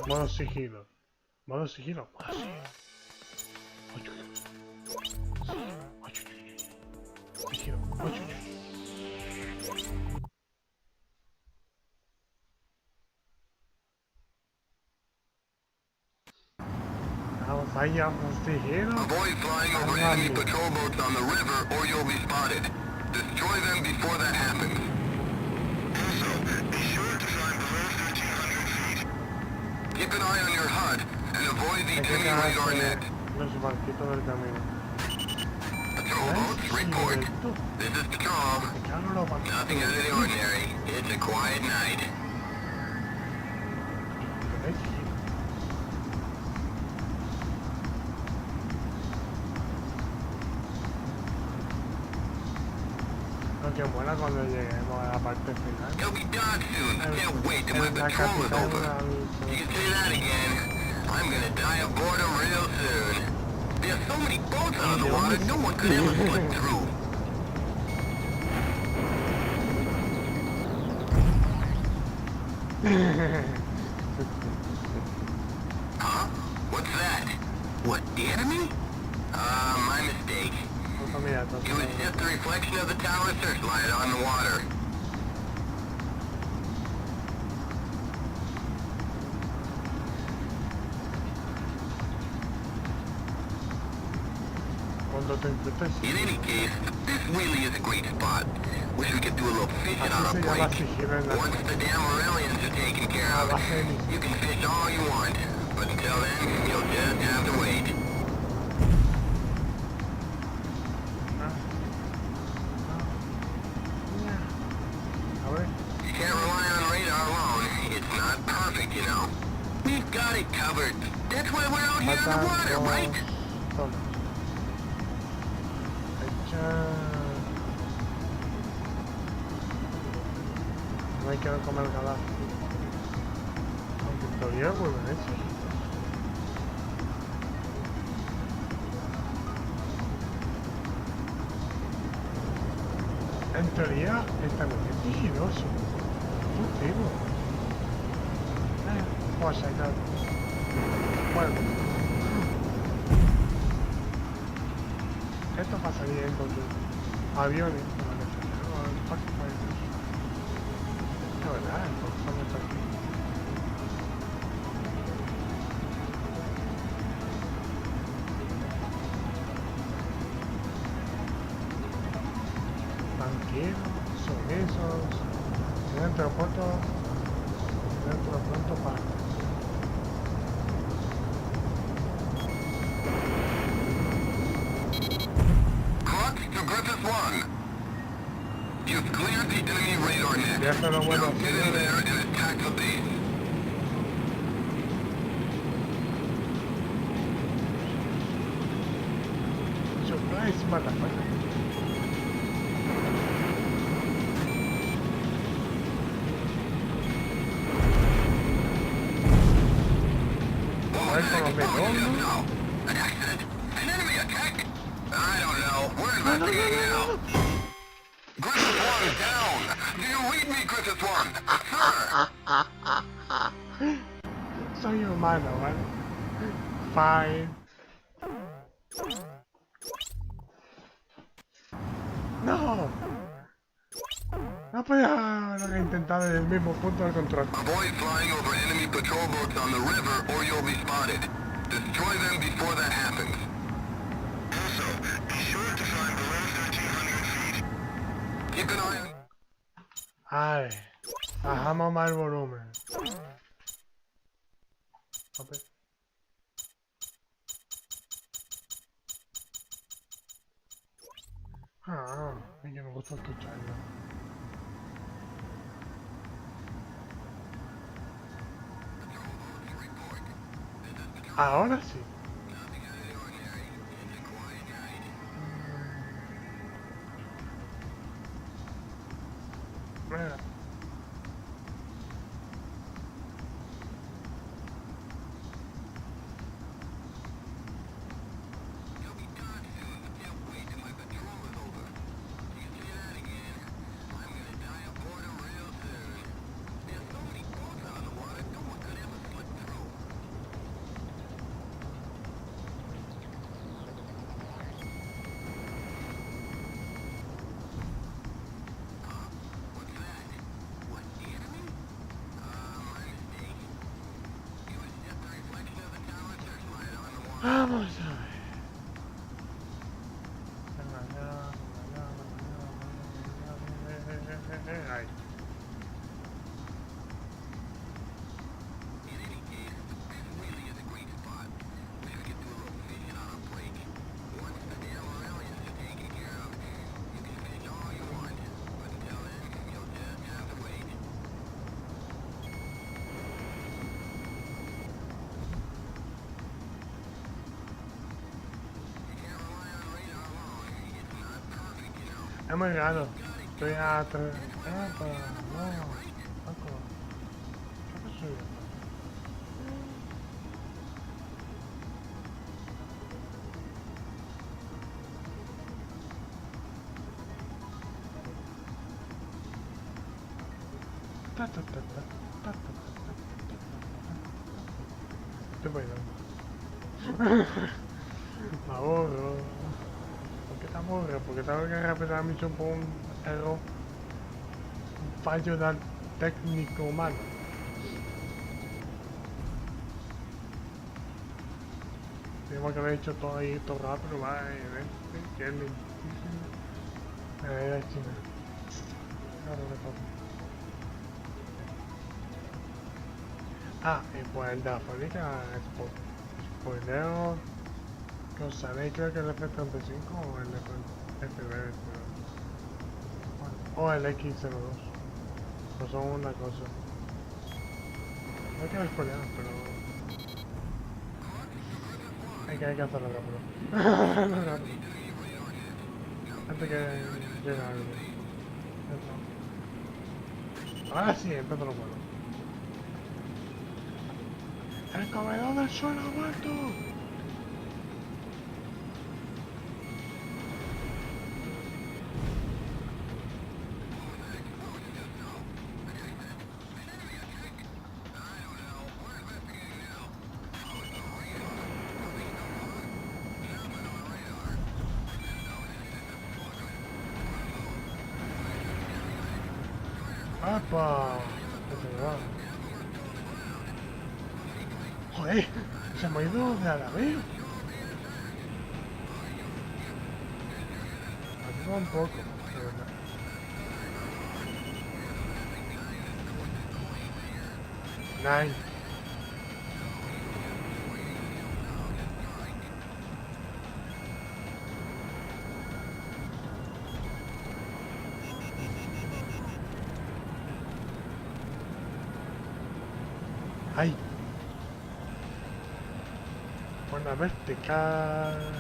Modo sigilo. Modo sigilo. Modo sigilo. Vaya sigilo. Avoid flying over enemy patrol boats on the river or you'll be spotted. Destroy them before that happens. Also, be sure to fly below 1,300 feet. Keep an eye on your HUD and avoid the enemy radar net. Los barquitos del camino. Patrol boats, report. This is patrol. Nothing out of the ordinary. It's a quiet night. Que buena cuando lleguemos a la parte final. You'll be done soon. I can't wait till my patrol is over. You can say that again. I'm gonna die of boredom real soon. There's so many boats out of the water, no one could ever slip through. Huh? What's that? Mira, It was just the reflection of the tower searchlight on the water. cuando te enfrentes. In any case, this really is a great spot. Wish we could do a little fishing on Así a se llama break. sigilo en la Once the damn Aurelians are taken care of, base de you can fish all you want. But until then, you'll just have to wait. A ver, You can't rely on radar alone. It's not perfect, you know. We've got it covered. That's why we're out here in the faltan water, dos right? zonas. Hecha. No hay que ver cómo el gadar. Aunque todavía es bueno eso. En teoría, está muy sigiloso. Furtivo. Pues hay nada. Bueno. Esto pasaría en con aviones. No, verdad, entonces no está aquí. Tranquilo, son esos. Dentro pronto para. Crux to Griffith 1. You've cleared the enemy radar net. Ya está lo bueno. Now get in there and attack the base. Surprise, motherfucker. A ver cómo me tomo. No. An accident. An enemy attack? I don't know. We're investigating now. Griffith 1 down. Do you read me, Griffith 1? Sir. Soy humano, ¿vale? Fine. No. No podía haber intentado en el mismo punto del control. Avoid flying over enemy patrol boats on the river or you'll be spotted. Destroy them before that happens. Also, be sure to fly below 1,300 feet. Keep an eye on... A ver. Bajamos más el volumen. A ver. Ah, es que me gusta escucharlo. Ahora sí. Mira. Vamos a ver. Ahí. Es muy raro. Estoy a 3. No, Paco. ¿Qué pasó? Estoy bailando. Me aburro. ¿Por qué te aburres? Porque tengo que repetir la misión por un error, un fallo del técnico humano. Tenemos que haber hecho todo ahí, todo rápido, vale, que es lentísimo. Era China. Claro que todo. Ah, y pues el de la fábrica, spoileo, que os sabéis, creo que el F-35 o el FB, o el X-02, pues son una cosa. No quiero spoilear, pero hay que hacerlo rápido. Antes que llegue algo. Ahora sí, empiezo lo bueno. ¡El comedor del suelo ha muerto! ¡Apa! ¡Joder! ¡Se me ha ido de a la vez! Ayuda un poco, de verdad. Nice. ¡Ay! Una vertical.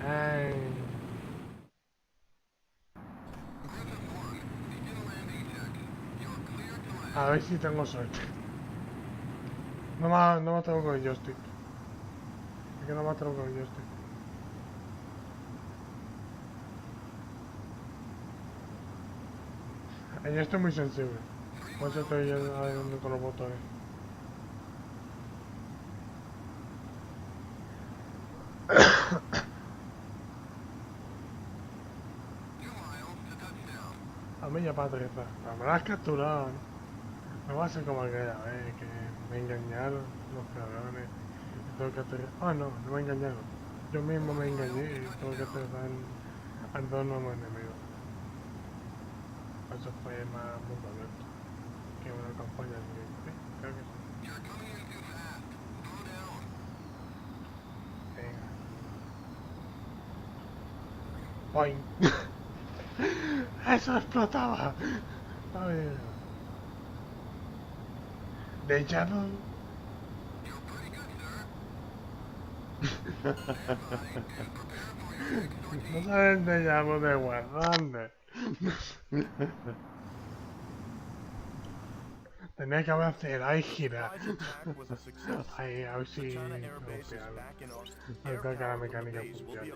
Ay. A ver si tengo suerte. No me atrevo con el joystick. Es que no me atrevo con el joystick. Yo estoy muy sensible. Por eso estoy yendo con los botones. A mí ya para aterrizar. Me la has capturado, ¿no? Me va a hacer como aquella vez que me engañaron los cabrones. Y tengo que aterrizar. Ah, no, no me engañaron. Yo mismo me engañé y tengo que aterrizar al dos nuevos enemigos. Eso fue más mundo abierto que una campaña de gameplay. Creo que sí. Venga. ¡Boing! ¡Eso explotaba! A ver. Déjà vu. No sabes el déjà vu de guardando. Tenía que haber acelerado y girar. Ay, a ver si no algo. Yo creo que la mecánica funciona.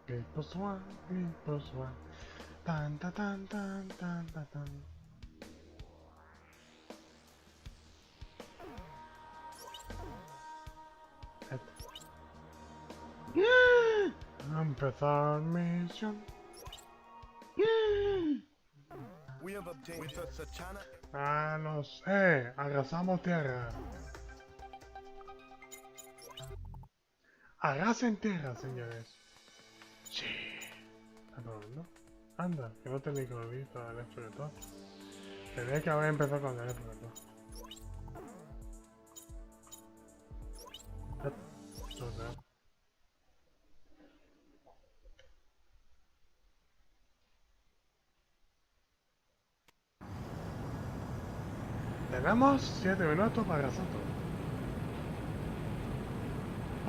Clip plus one. Tan tan tan tan tan tan tan. Empezar misión. Ah, no sé. Arrasamos tierra. Arrasen tierra, señores. Sí. ¿No? Anda, que no tenéis que olvidar para el explorador. Tenía que haber empezado con el explorador. Tenemos 7 minutos para hacer todo.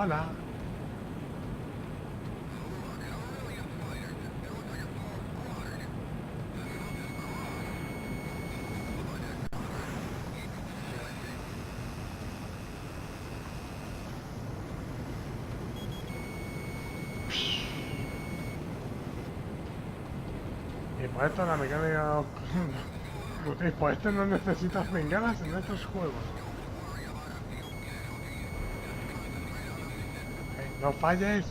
Hola. Por esto la mecánica... Y por esto no necesitas bengalas en estos juegos. No falles.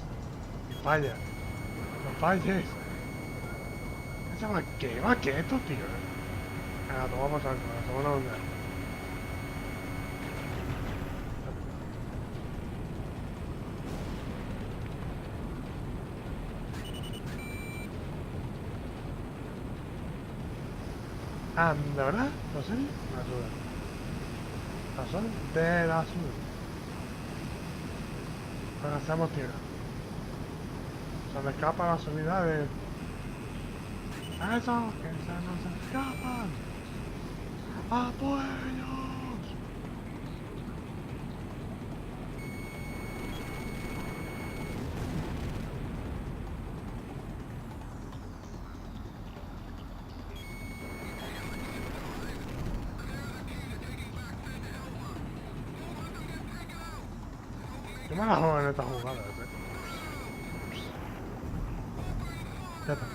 Y falla. No falles. Ese va quieto, tío. Venga, tomamos algo. Tomamos una onda. Ah, ¿de verdad? ¿No sé? La suda. La sol de la sur. Ahora hacemos tierra. Se me escapan las unidades. ¡Eso! ¡Que se nos escapan! ¡Apoyos! Yo me la juego en estas jugadas, Ya está.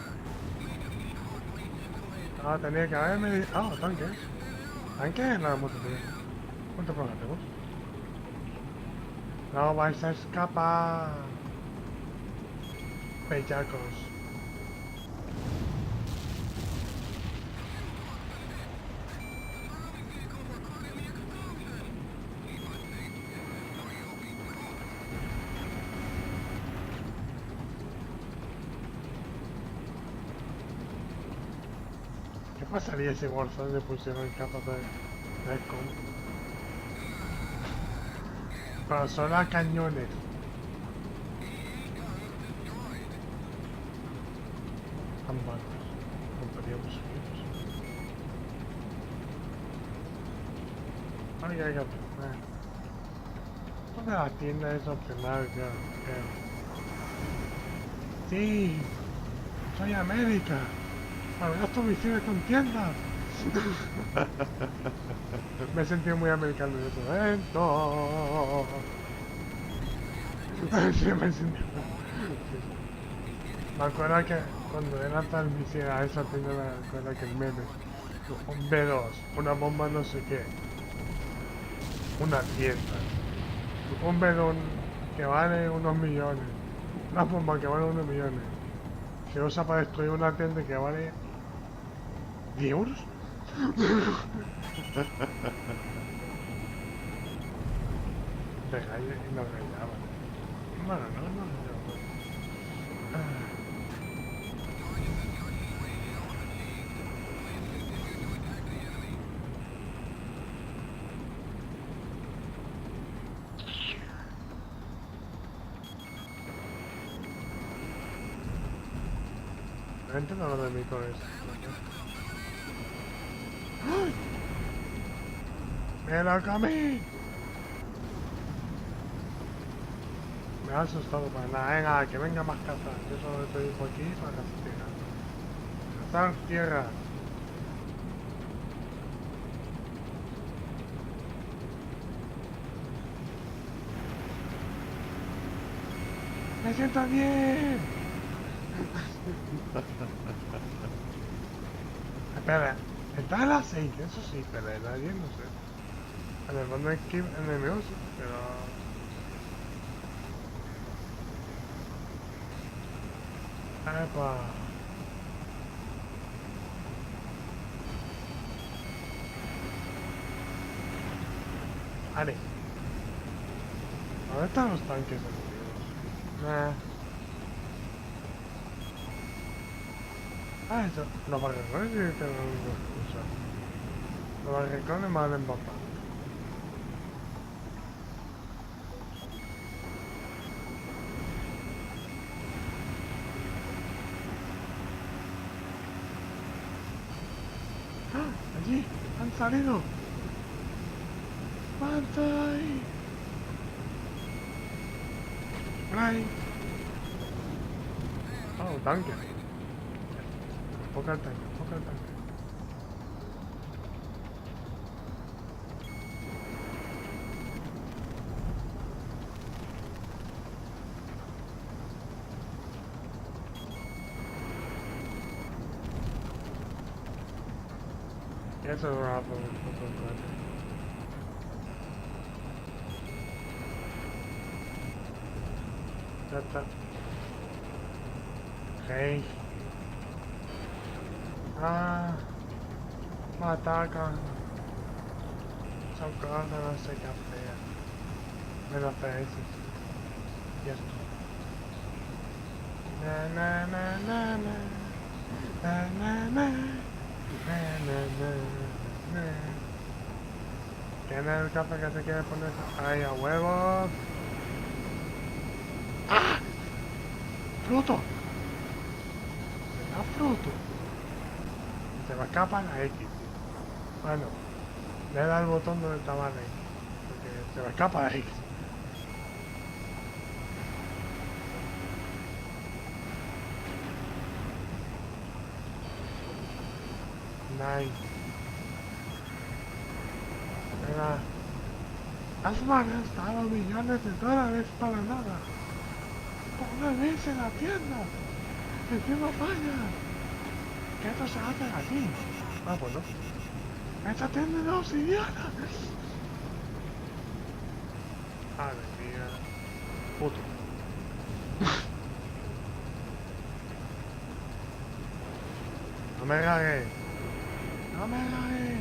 Ah, tenía que haberme... Ah, tanques. ¿Tanques? No, mucho, tío. ¿Cuántos problemas tenemos? No vais a escapar. Bellacos. ¿Qué pasaría si Warzone le pusieran capas de escom? Pero solo a cañones. Ambas. Compraríamos seguidos. Ay, ay, ay. ¿Dónde la tienda es opcional? Creo. Sí. Soy América. Para tus misiones con tiendas. Me he sentido muy americano en ese momento. Sí, me he sentido. Me acuerdo que cuando era transmisión a esa tienda, me acuerdo que el meme. Un B2, una bomba no sé qué. Una tienda. Un B2 que vale unos millones. Una bomba que vale unos millones. Se usa para destruir una tienda que vale 10 euros. Regaña y nos regañaban. Bueno, no. No entiendo lo de mí con esto. ¡Ay! ¡Me lo comí! Me ha asustado para nada. Venga, que venga más cazas. Yo solo estoy por aquí para cazar tierra. Cazar tierra. ¡Me siento bien! Espera, está a las 6, eso sí, pero el nadie no sé. En el fondo es que enemigos, pero... ¡Epa! Vale. ¿Dónde están los tanques enemigos? Nah. Ah, eso. Los barricones sí que no los usan. Los barricones me valen bastante. ¡Ah! ¡Allí! ¡Han salido! ¡Banzai! ¡Ay! ¡Oh, tanque! Enfoca el tanque, enfoca el tanque. Eso es un rato de foto. Ya está. Hey. Ah. Me atacan. Son cosas, no sé qué hacer. Menos FPS. Y esto. Na na na na na. Na na na. Na na na na. ¿Quién es el café que se quiere poner? ¡Ay, a huevos! ¡Ah! ¡Fruto! ¿Me da fruto? Se me escapa la X, tío. Bueno, le da el botón donde estaba la X. Porque se me escapa la X. Nice. Venga. Has malgastado millones de dólares para nada. Una vez en la tienda. Encima falla. Que esto se hace así. Ah, pues no. Esta tienda de obsidiana. Madre mía. Puto. No me cagues. No me cagues.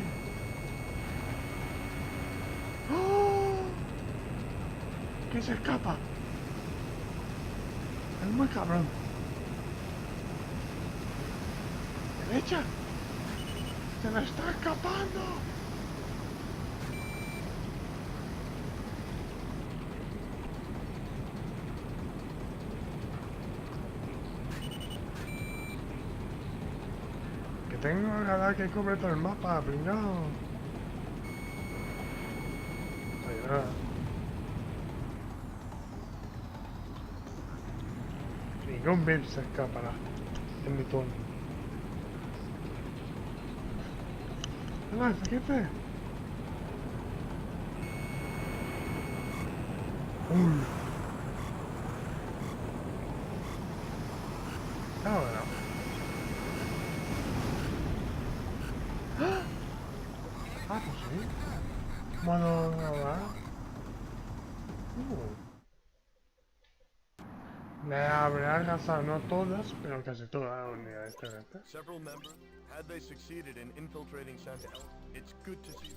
¡Oh! Que se escapa. Es muy cabrón. ¡Derecha! ¡Se me está escapando! Que tengo el radar que cubre todo el mapa, pringao. Ayuda. Ningún bip se escapará en mi turno. ¡Hola, jefe! ¡Uy! Ah, bueno. Ah, pues sí. Bueno, nada. Le habré alcanzado, no todas, pero casi todas las unidades terrestres. Several members, had they succeeded in infiltrating Santa Elena, it's good to see.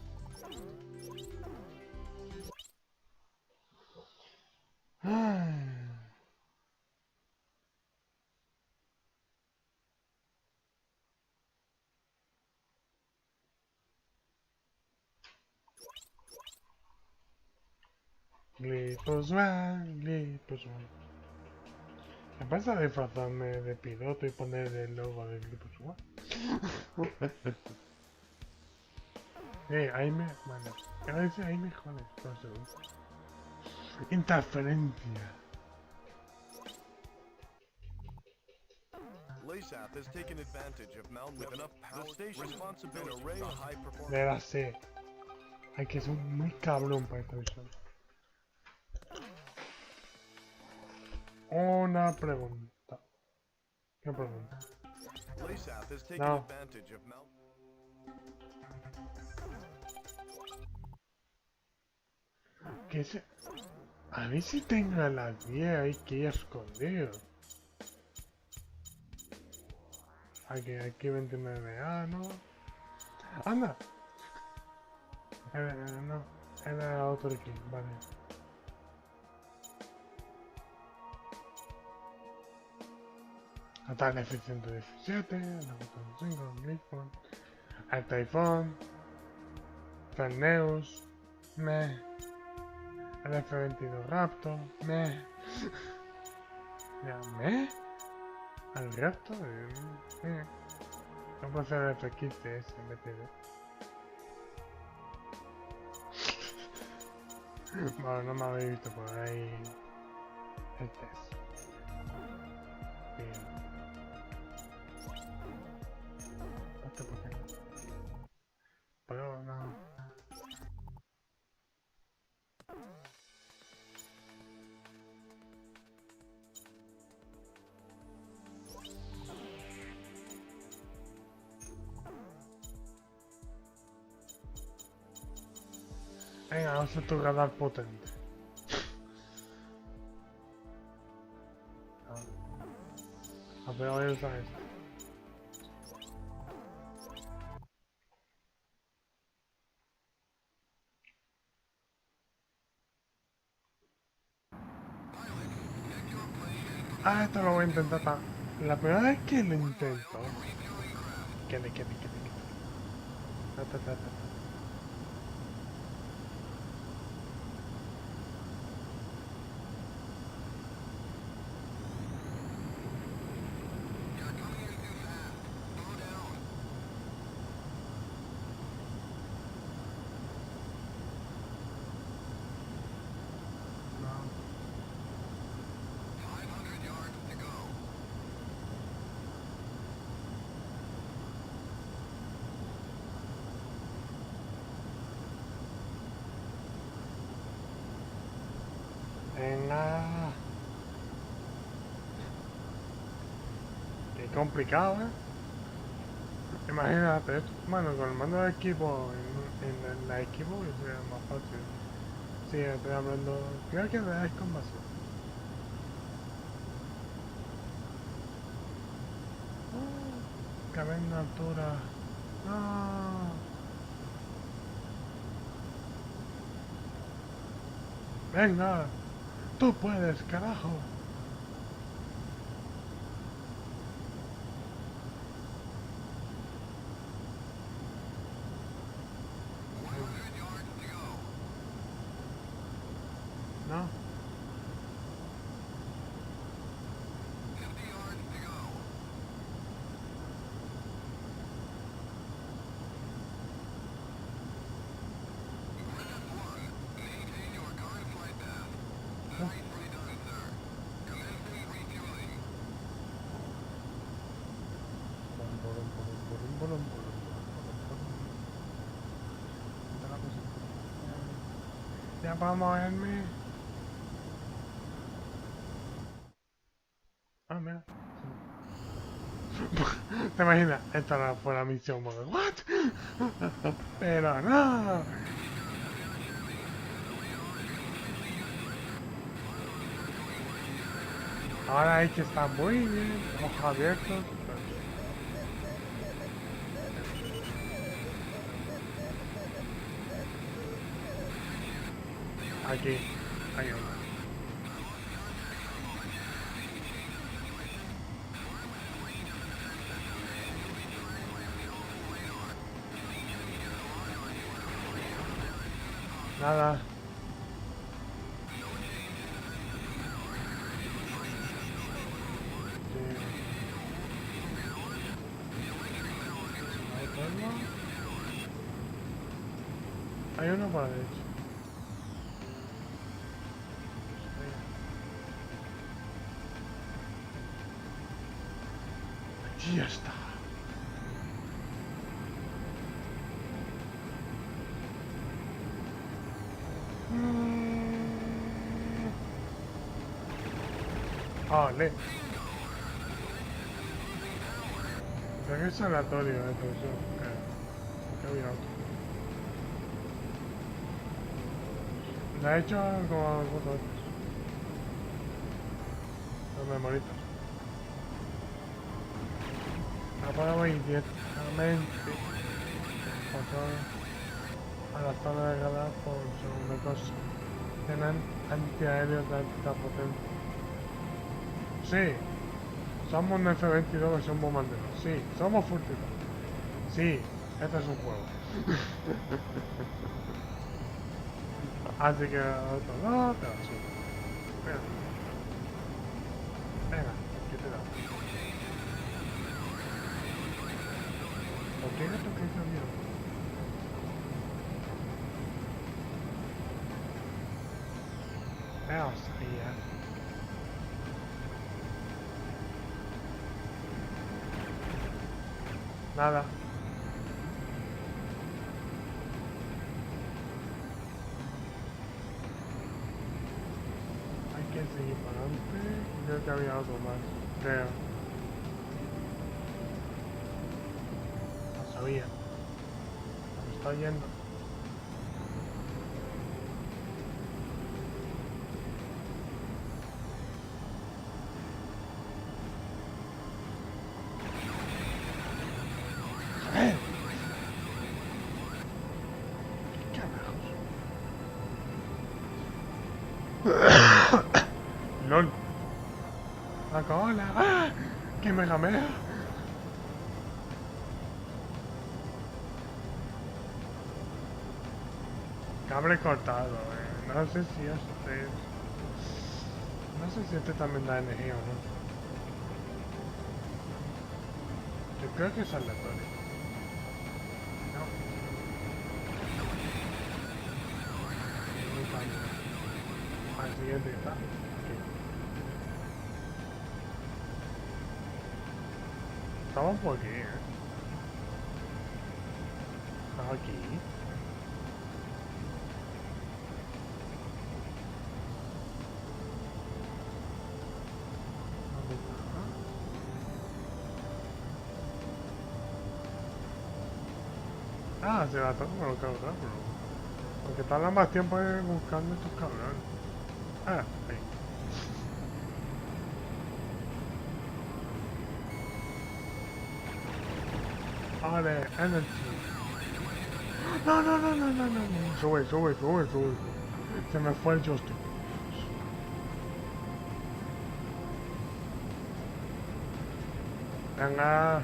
Glipos van, glipos van. ¿Qué pasa disfrazarme de piloto y poner el logo de Glipos van? Ahí me... Bueno, cada vez hay mejores cosas. Interferencia. LASAP has taken advantage of Mount with enough power. The station responsibility an array of high performance. De la C. Hay que ser muy cabrón para esta misión. Una pregunta. ¿Qué pregunta? LASAP has taken No. advantage of Mount. ¿Qué se...? A ver si tengo a las 10 ahí que ir escondido. Aquí 29A, ¿no? ¡Anda! No, era otro aquí, vale. Ataque F-117, la 5, Blitzpon, Anti-Phone, Ferneus, el F-22 Raptor, ya, al Raptor, no puedo hacer el F-15 ese, Bueno, no me habéis visto por ahí el test. Bien. ¿Por qué? Pero no. Venga, vamos a tu radar potente. A ver, voy a usar esto. Ah, esto lo voy a intentar. La primera vez que lo intento. Quede. Ta. Venga. Qué complicado, ¿eh? Imagínate esto. Bueno, con el mando de equipo en la equipo sería más fácil. Sí, estoy hablando. Creo que de excavación. Cabe en altura. No. Venga. Tú puedes, carajo. No. Ya para moverme. Ah, mira. ¿Te imaginas? Esta fue la misión. ¿What? Pero no. Ahora hay que estar muy bien. Ojos abiertos. Aquí. Hay uno. Nada. Hay uno para la derecha. Aquí ya está. Vale. Creo que es aleatorio esto, eso. Que había otro. La he hecho como fotos. Los memoritas. Apagamos indirectamente control a la zona de radar por segunda cosa. Tienen antiaéreos de alta potencia. Sí, somos un F-22 versión bombardero. Sí, somos furtivos. Sí, este es un juego. Así que otro no, pero sí. Venga, ¿qué te da? ¿Por qué no toqué ese avión? Veamos ahí ya. Nada. Hay que seguir para adelante. Creo que había otro más. Creo. No sabía. Me está yendo. LOL. La cola. ¡Ah! ¡Qué mega mega! Cable cortado, No sé si este... No sé si este también da energía o no. Yo creo que es aleatorio. No. Al siguiente está. Aquí. Estamos por aquí, Aquí. ¿Dónde está? Ah, se va todo por los cabrones. Porque tarda más tiempo buscando estos cabrones. Ah, ahí. Vale, energy. No, no, no, no, no, no, no. Sube, sube, sube, sube. Se me fue el joystick. Venga.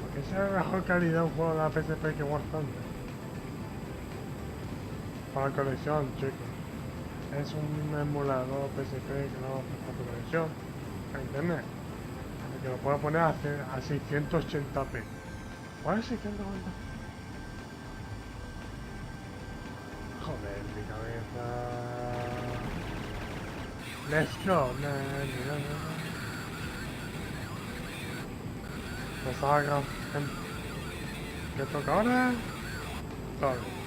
Porque sea de mejor calidad un juego de la PSP que Warzone. Para conexión, chicos. Es un emulador PSP que no para tu conexión a internet. Que lo puedo poner a 680p. ¿Cuál es 680p? Joder, mi cabeza. Let's go. No salga. ¿Qué toca ahora? Todo.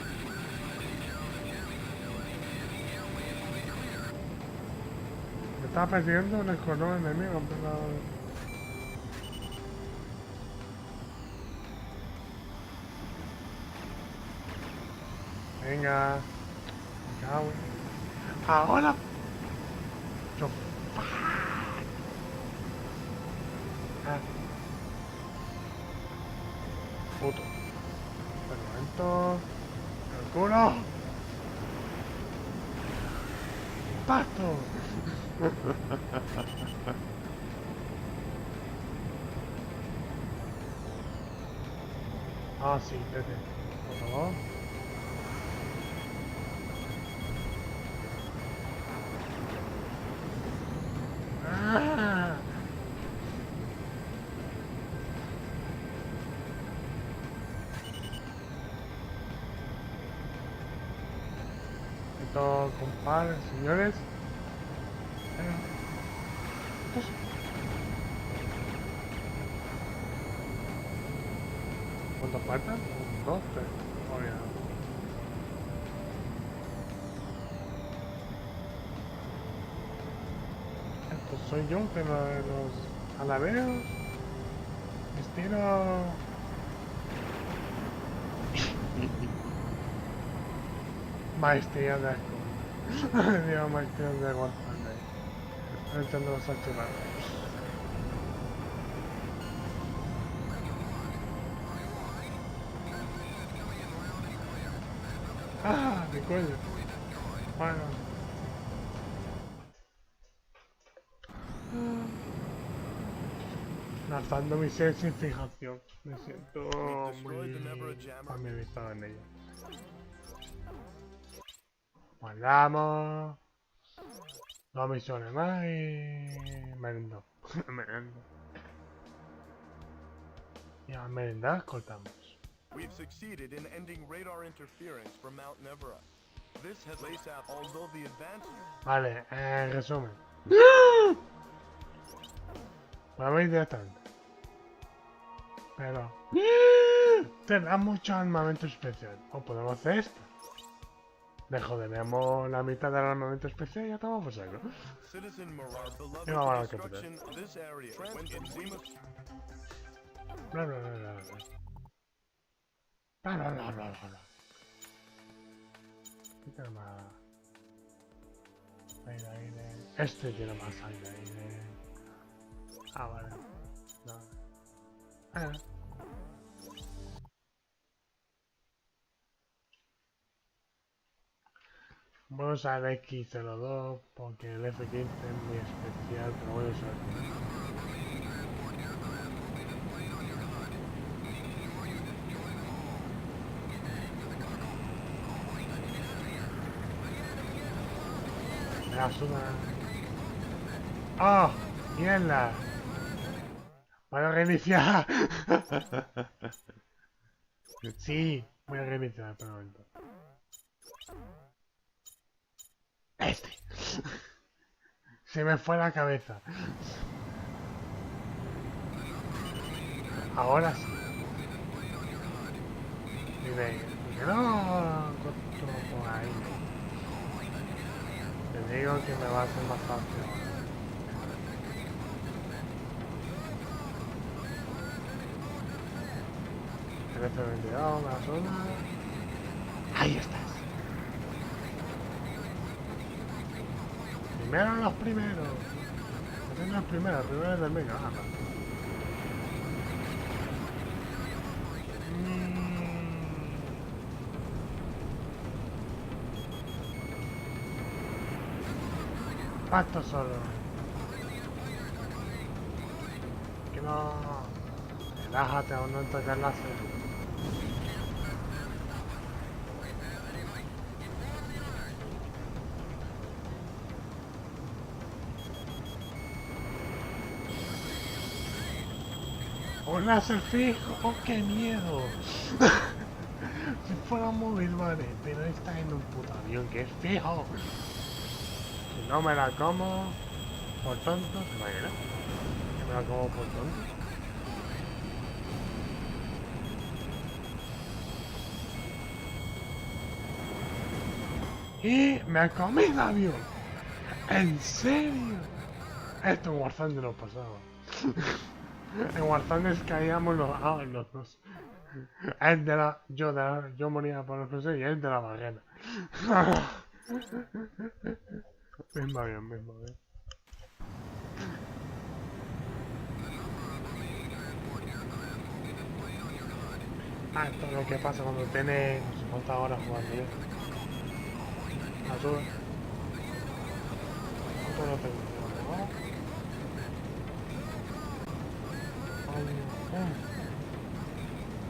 Me estaba persiguiendo un escuadrón enemigo, pero... Venga. Me cago en... ¡Ahora! Yo... Ah. Puto. Un momento. ¡El culo! ¡Pasto! Ah, sí, vete. Por favor. ¡Ah! Esto, compadre, señores. ¿Cuántos faltan? 1, 2, 3. Oh, ya. Esto soy yo, que los alabeos. Estilo. Maestría de asco. Digo, maestría de Warzone. No entiendo los archivados. ¡Ah! Mi cuello. Bueno. Lanzando mi ser sin fijación. Me siento muy familiarizado en ella. Guardamos. 2 misiones más y... merendo. Merendo. Y a merendar cortamos. We've succeeded in ending radar interference from Mount Memoria. This has LASAP, although the advancements... Vale, resumen. Vamos a ir directamente. Pero... te da mucho armamento especial. O podemos hacer esto. Joderemos la mitad del armamento especial y ya estamos por saco. Y vamos a la capital. Bla bla bla bla bla. Bla bla bla bla bla. ¿Qué tiene más? Aire, aire. Este tiene más aire, aire. Ah, vale. No. Voy a usar el X02 porque el F15 es muy especial, pero voy a usar. Me la suda. ¡Oh! ¡Mierda! ¡Voy a reiniciar! Sí, voy a reiniciar, pero un momento. Este. Se me fue la cabeza. Ahora sí. Dime, que no encuentro por ahí. Te digo que me va a ser más fácil ahora. El F22, la zona. Ahí estás. Primero los primeros. Este no es primero, el primero es del medio. Ah, no. Pasto solo. Que no. Relájate, aún no toca el láser. ¡Un láser fijo! ¡Oh, qué miedo! Si fuera un móvil, vale, pero está en un puto avión que es fijo. Si no me la como por tonto, ¿se imagina? Que me la como por tonto. ¡Y me comí el avión! ¿En serio? Esto en Warzone no pasaba. En Warzone caíamos los dos. El de la... Yo moría por el proceso y él de la ballena. Mismo avión, mismo avión. Ah, esto es lo que pasa cuando tienes no sé cuántas horas jugando yo. La sube. ¿Cuánto no tengo?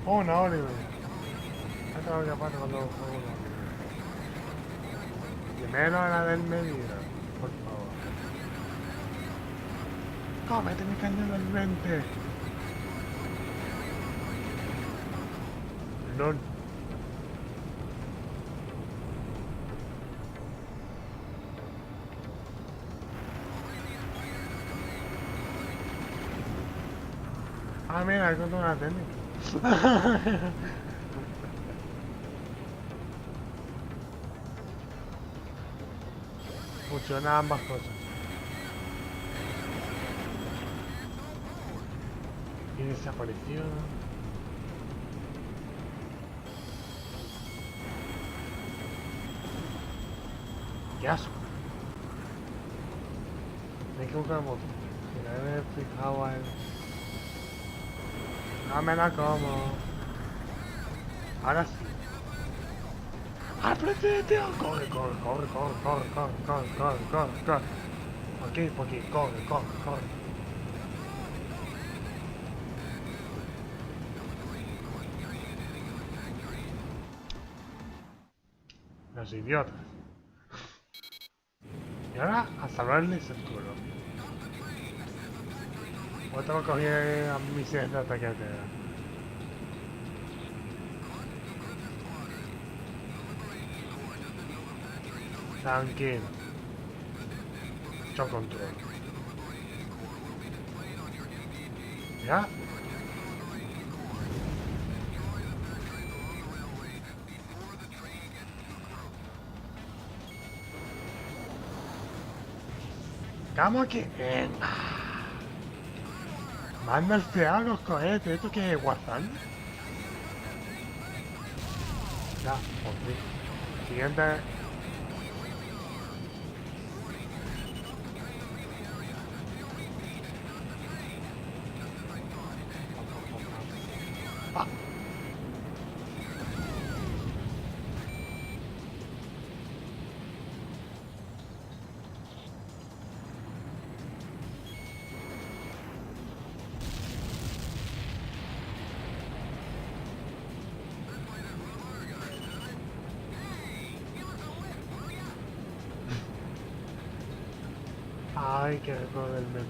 Oh, una hora y media. Esto es lo que pasa cuando juego una hora. Primero la del medio, por favor. ¡Cómete mi cañón del mente! LOL. Ah, mira, encontré una técnica. Funcionan ambas cosas. Y desapareció. ¡Qué asco! Hay que buscar moto. Mira, he fijado a él. No me la como. Ahora sí. ¡Aprende, tío! Corre, corre, corre, corre, corre, corre, corre, corre, corre, corre. Por aquí, corre, corre, corre. Los idiotas. Y ahora a salvarles el culo. O tengo que coger a misiles de ataque a tierra. Tranquilo. Yo controlo. ¿Ya? ¿Cómo que? Manda el a los cohetes. ¿Esto qué es WhatsApp? Ya, por fin. Siguiente. Ah. hay que recorrer el metro.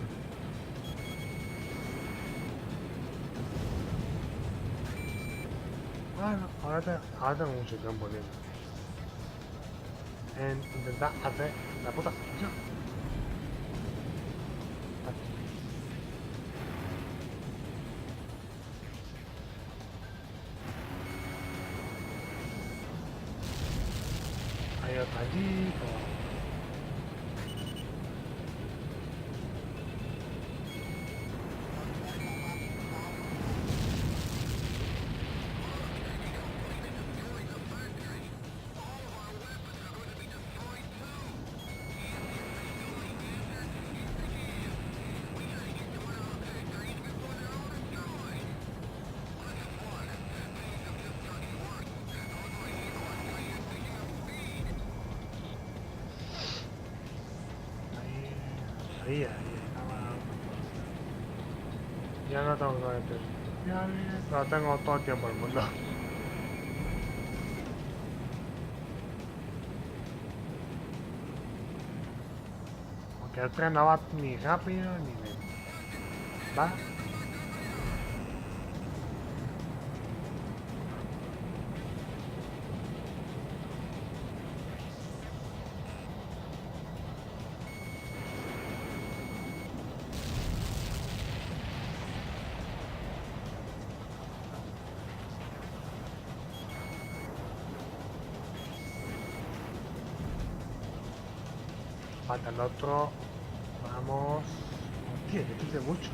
Bueno, ahora tengo mucho tiempo libre en intentar hacer la puta función. Hay otra allí, ahí, ya no tengo que meter. Pero tengo todo el tiempo del mundo. Aunque el tren no va ni rápido ni lento. ¿Va? Falta el otro. Vamos. Hostia, que tiene muchos.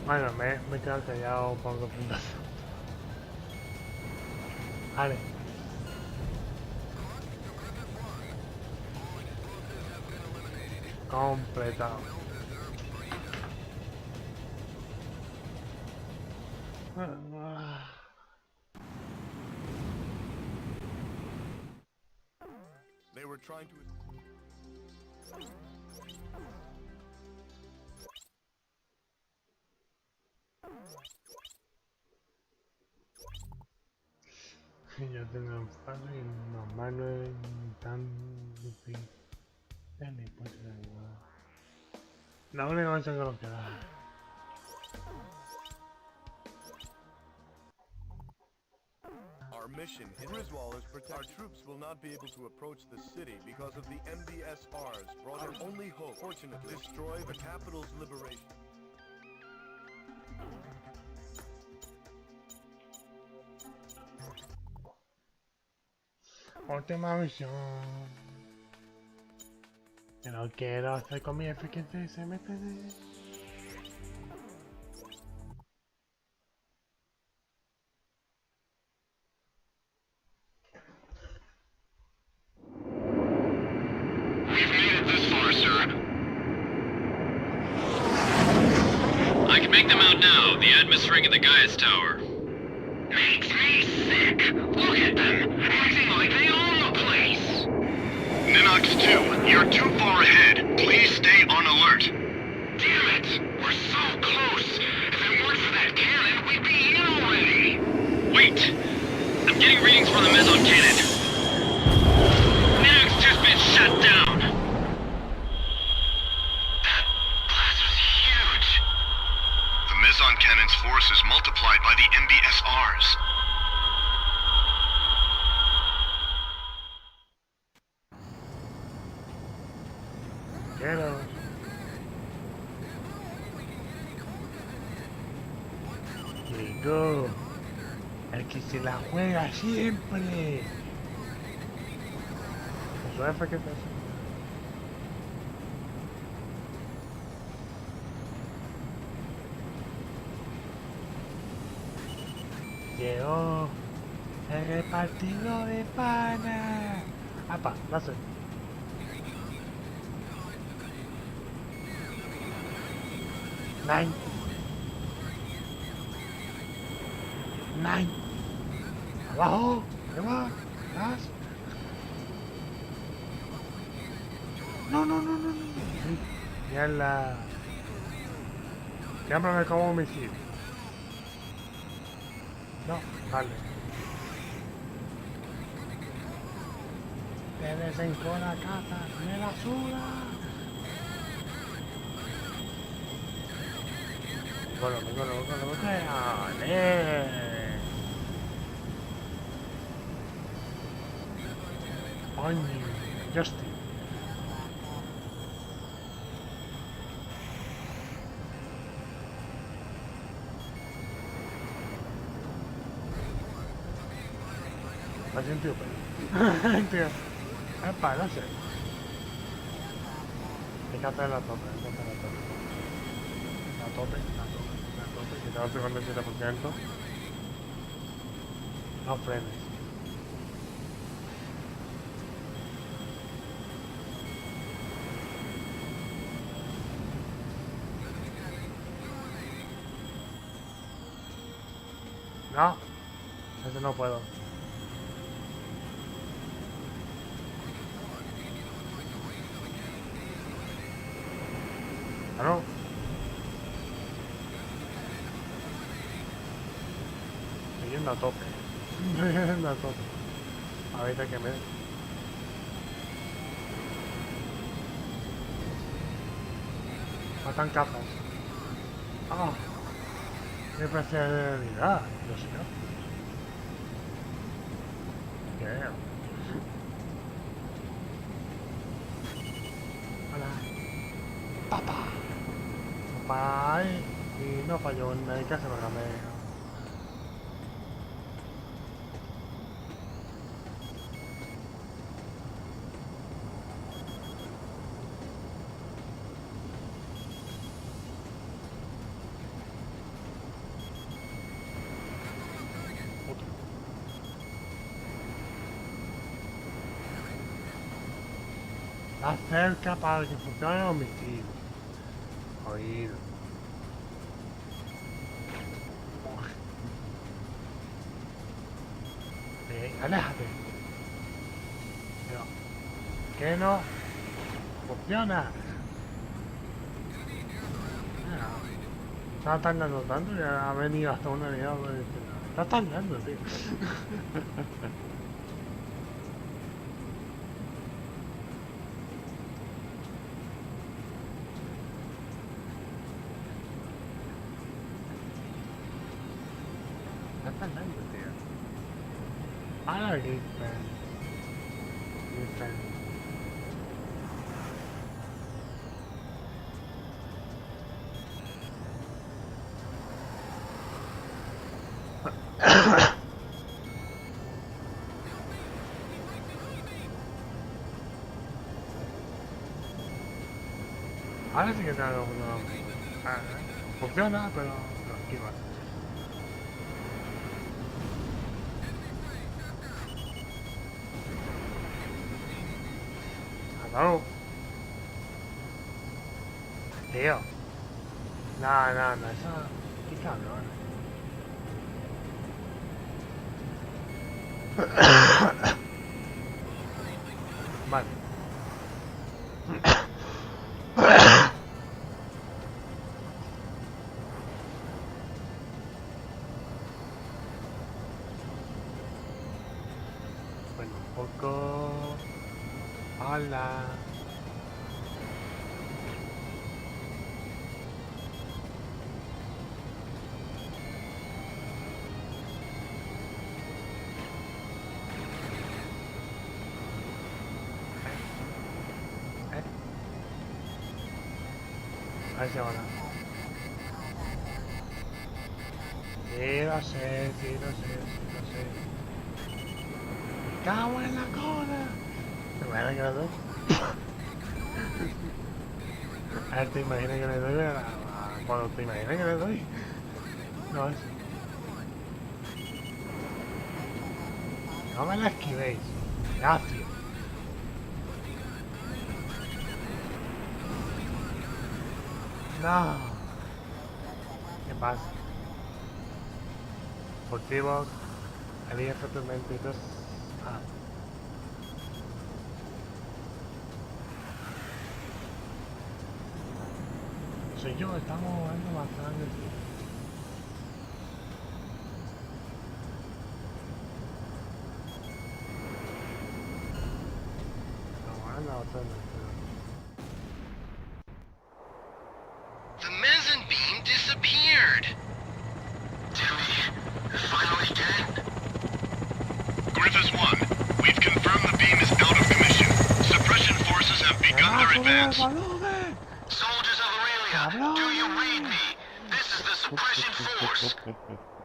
Bueno, me he quedado callado por 2 puntos. Vale. Completado. They were trying to... Yo tengo enfado y normal no es tan difícil. La única cosa que nos queda. Our mission in Griswold is protect. Our troops will not be able to approach the city because of the MBSRs. Our only hope, fortunately, destroy the capital's liberation. Última misión. Que no quiero hacer con mi F15 y se mete de... We've made it this far, sir. I can make them out now. The atmosphere in the Gaius Tower. Makes me sick. Look at them, acting like they own the place. Ninox 2, you're too far ahead. Please stay on alert. Damn it! We're so close. If it weren't for that cannon, we'd be in already. Wait! I'm getting readings from the meson cannon. Ninox 2's been shut down. That blast was huge. The meson cannon's force is multiplied by the MBSRs. Quiero. Llegó. El que se la juega siempre. Eso es que te hace. No. El repartido de pana. Apa, láser. Nine. Nine. Abajo. Arriba. Atrás. No, no, no, no, no. Mierda. Llámame como homicidio. No, vale. Te desencona casa, me la suda. Bueno. Coño, Justin. Así un tío, tío. Epa, no sé. Hay que hacer la tope, La tope, que te va a hacer con el 7%. No frenes. No, ese no puedo. Claro. Estoy yendo a tope. Estoy yendo a tope. Ahorita que me... Matan cazas. Ah. Qué especialidad. Yo sé. ¿Qué? Hola. Papá. Papá. Y no falló en el caso, me gané. Acerca para que funcione el homicidio. Oído. Aléjate. Pero, ¿qué no? Funciona. Estaba tardando tanto y ha venido hasta una unidad. Está tardando, tío. I like it, man. Ahora sí que tengo uno. Funciona, pero no, aquí va. No. Tío. No, eso... Qué cabrón. Vale. Bueno, un poco... Hola. A ver si ahora. Sí, lo sé. ¡Cago en la cola! ¿Te imaginas que le doy? A ver, ¿te imaginas que le doy? Cuando te imaginas que le doy. No es. No me la esquivéis. Gracias. No. ¿Qué pasa? Deportivos. Elige fácilmente. Ah. Soy yo, estamos jugando bastante. The mezzanine beam disappeared. Timmy, finally dead? Griffiths 1, we've confirmed the beam is out of commission. Suppression forces have begun their advance. Soldiers of Aurelia, do you read me? This is the suppression force.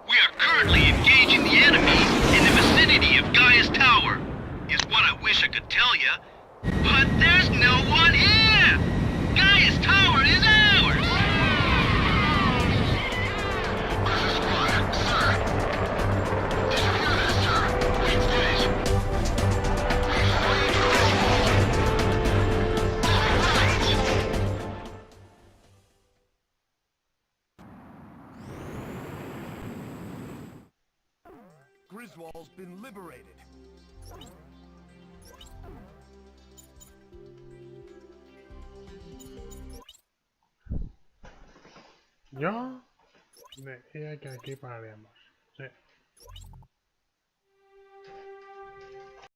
We are currently engaging the enemy in the vicinity of Gaia's Tower. Is what I wish I could tell you. But there's no one here! Gaia's Tower is ours! Griffiths 1, sir. Did you hear that, sir? We did it. Griswold's been liberated. Yo decía que aquí pararíamos.